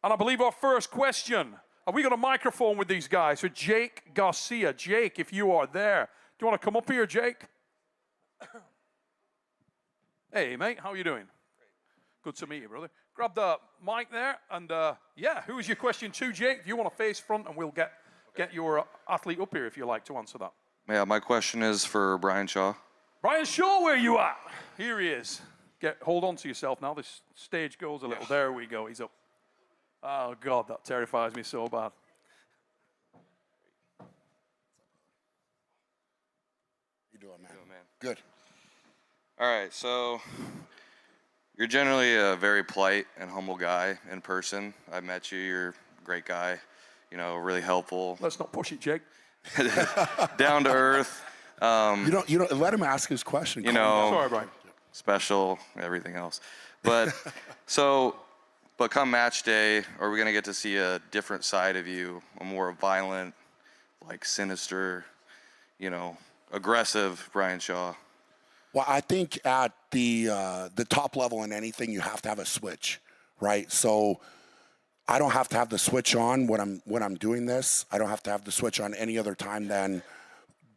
And I believe our first question, have we got a microphone with these guys? For Jake Garcia. Jake, if you are there. Do you want to come up here, Jake? Hey, mate, how are you doing? Good to meet you, brother. Grab the mic there, and yeah, who is your question to, Jake? If you want to face front, and we'll get your athlete up here if you like to answer that. Yeah, my question is for Brian Shaw. Brian Shaw, where you at? Here he is. Hold on to yourself now. This stage goes a little. There we go. He's up. Oh, God, that terrifies me so bad. You doing, man? Good. All right, so you're generally a very polite and humble guy in person. I met you. You're a great guy. You know, really helpful. Let's not push it, Jake. Down to earth. You don't let him ask his question. You know, sorry, Brian. Special, everything else. But but come match day, are we gonna get to see a different side of you, a more violent, like sinister, you know, aggressive Brian Shaw? Well, I think at the top level in anything, you have to have a switch, right? So I don't have to have the switch on when I'm doing this. I don't have to have the switch on any other time than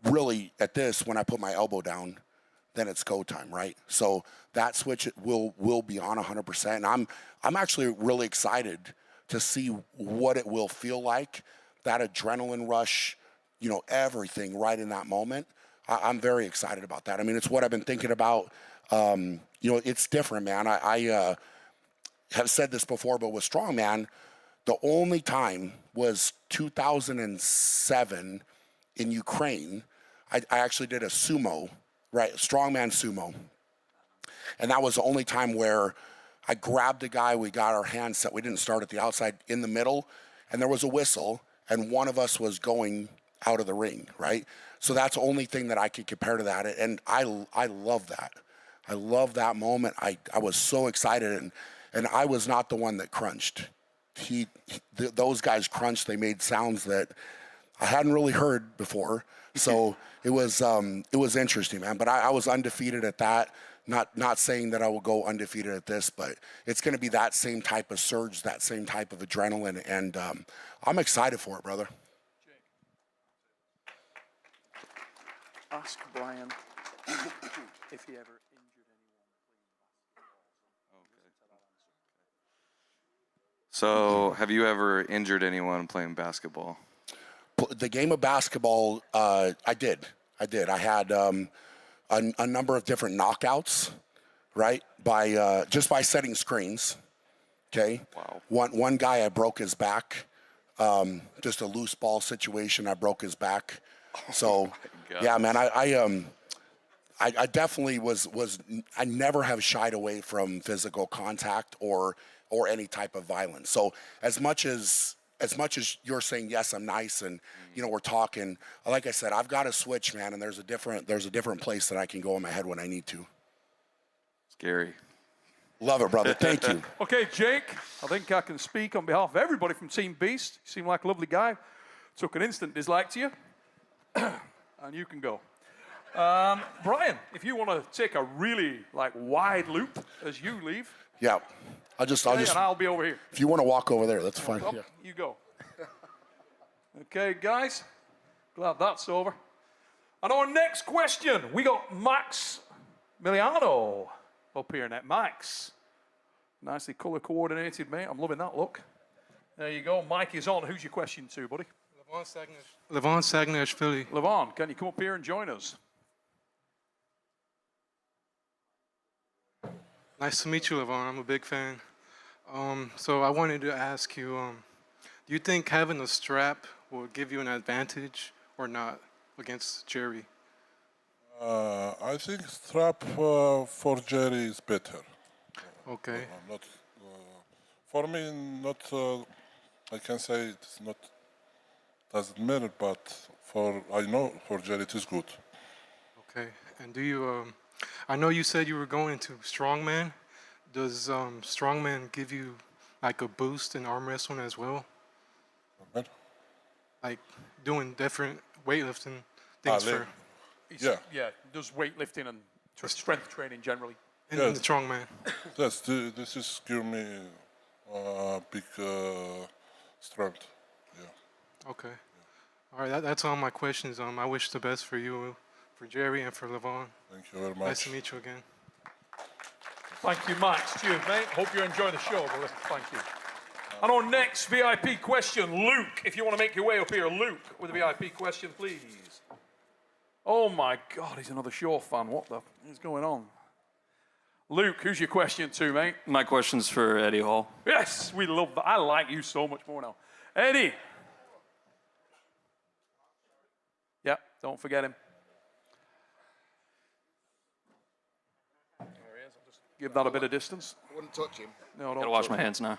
really at this, when I put my elbow down, then it's go time, right? So that switch will be on 100%. And I'm actually really excited to see what it will feel like, that adrenaline rush, you know, everything right in that moment. I'm very excited about that. I mean, it's what I've been thinking about. You know, it's different, man. I have said this before, but with strongman, the only time was 2007 in Ukraine. I actually did a sumo, right, strongman sumo. And that was the only time where I grabbed a guy, we got our hands set, we didn't start at the outside, in the middle, and there was a whistle, and one of us was going out of the ring, right? So that's the only thing that I could compare to that, and I love that. I love that moment. I was so excited, and I was not the one that crunched. Those guys crunched. They made sounds that I hadn't really heard before. So it was interesting, man. But I was undefeated at that. Not saying that I will go undefeated at this, but it's going to be that same type of surge, that same type of adrenaline, and I'm excited for it, brother. Ask Brian if he ever injured anyone. So, have you ever injured anyone playing basketball? The game of basketball, I did. I had a number of different knockouts, right? By just by setting screens. Okay. Wow. One guy, I broke his back. Just a loose ball situation. I broke his back. So, yeah, man, I definitely was. I never have shied away from physical contact or any type of violence. So as much as you're saying yes, I'm nice, and you know we're talking. Like I said, I've got a switch, man, and there's a different place that I can go in my head when I need to. Scary. Love it, brother. Thank you. Okay, Jake, I think I can speak on behalf of everybody from Team Beast. You seem like a lovely guy. Took an instant dislike to you, and you can go. Brian, if you want to take a really wide loop as you leave. Yeah. I'll just. And I'll be over here. If you want to walk over there, that's fine. Oh, Yeah. You go. Okay, guys. Glad that's over. And our next question, we got Max Miliano up here now. Max, nicely color coordinated, mate. I'm loving that look. There you go. Mike is on. Who's your question to, buddy? Levon Sagnashvili. Levon, can you come up here and join us? Nice to meet you, Levon. I'm a big fan. So I wanted to ask you, do you think having a strap will give you an advantage or not against Jerry? I think strap for Jerry is better. Okay. Not for me. Not. I can say it's not. Doesn't matter, but I know for Jerry it is good. Okay. And do you? I know you said you were going into strongman. Does strongman give you like a boost in arm wrestling as well? What? Like doing different weightlifting things for. Yeah, does weightlifting and strength training generally. And the strongman. Yes, this is give me big strength. Yeah. Okay. All right, that's all my questions. I wish the best for you, for Jerry, and for Levon. Thank you very much. Nice to meet you again. Thank you, Max. Cheers, mate. Hope you're enjoying the show, brother. Thank you. And our next VIP question, Luke. If you want to make your way up here, Luke, with a VIP question, please. Oh my God, he's another Shaw fan. What the is going on? Luke, who's your question to, mate? My question's for Eddie Hall. Yes, we love that. I like you so much more now. Eddie. Yeah, don't forget him. There he is. I'll just give that a bit of distance. I wouldn't touch him. No, don't Gotta wash touch my him. hands now.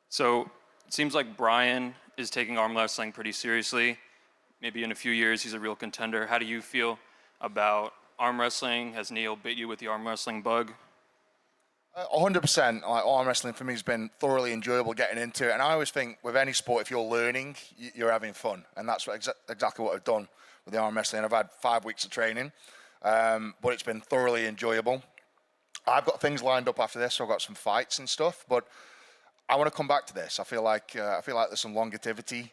So it seems like Brian is taking arm wrestling pretty seriously. Maybe in a few years he's a real contender. How do you feel about arm wrestling? Has Neil bit you with the arm wrestling bug? 100%. Like, arm wrestling for me has been thoroughly enjoyable getting into it. And I always think with any sport, if you're learning, you're having fun. And that's exactly what I've done with the arm wrestling. I've had 5 weeks of training, but it's been thoroughly enjoyable. I've got things lined up after this, so I've got some fights and stuff. But I want to come back to this. I feel like there's some longevity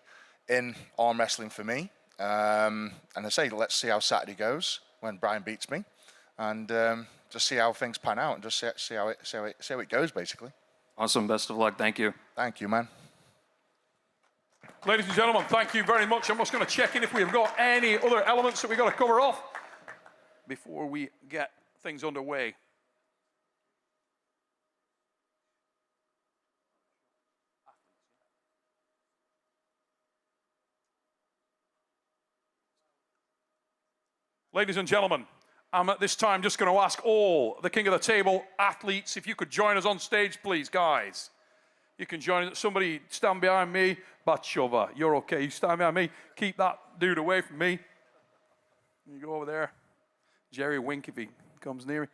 in arm wrestling for me. And I say, let's see how Saturday goes when Brian beats me, and just see how things pan out, and just see how it goes, basically. Awesome. Best of luck. Thank you. Thank you, man. Ladies and gentlemen, thank you very much. I'm just going to check in if we've got any other elements that we've got to cover off before we get things underway. Ladies and gentlemen, I'm at this time just going to ask all the King of the Table athletes if you could join us on stage, please, guys. You can join us. Somebody stand behind me. Baduka, you're okay. You stand behind me. Keep that dude away from me. You go over there. Jerry, wink if he comes near me.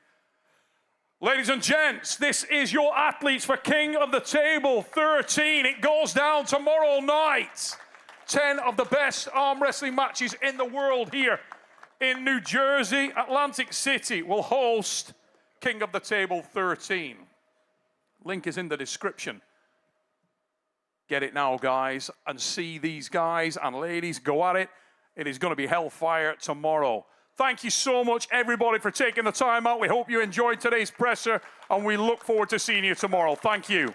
Ladies and gents, this is your athletes for King of the Table 13. It goes down tomorrow night. 10 of the best arm wrestling matches in the world here in New Jersey. Atlantic City will host King of the Table 13. Link is in the description. Get it now, guys, and see these guys and ladies go at it. It is going to be hellfire tomorrow. Thank you so much, everybody, for taking the time out. We hope you enjoyed today's presser, and we look forward to seeing you tomorrow. Thank you.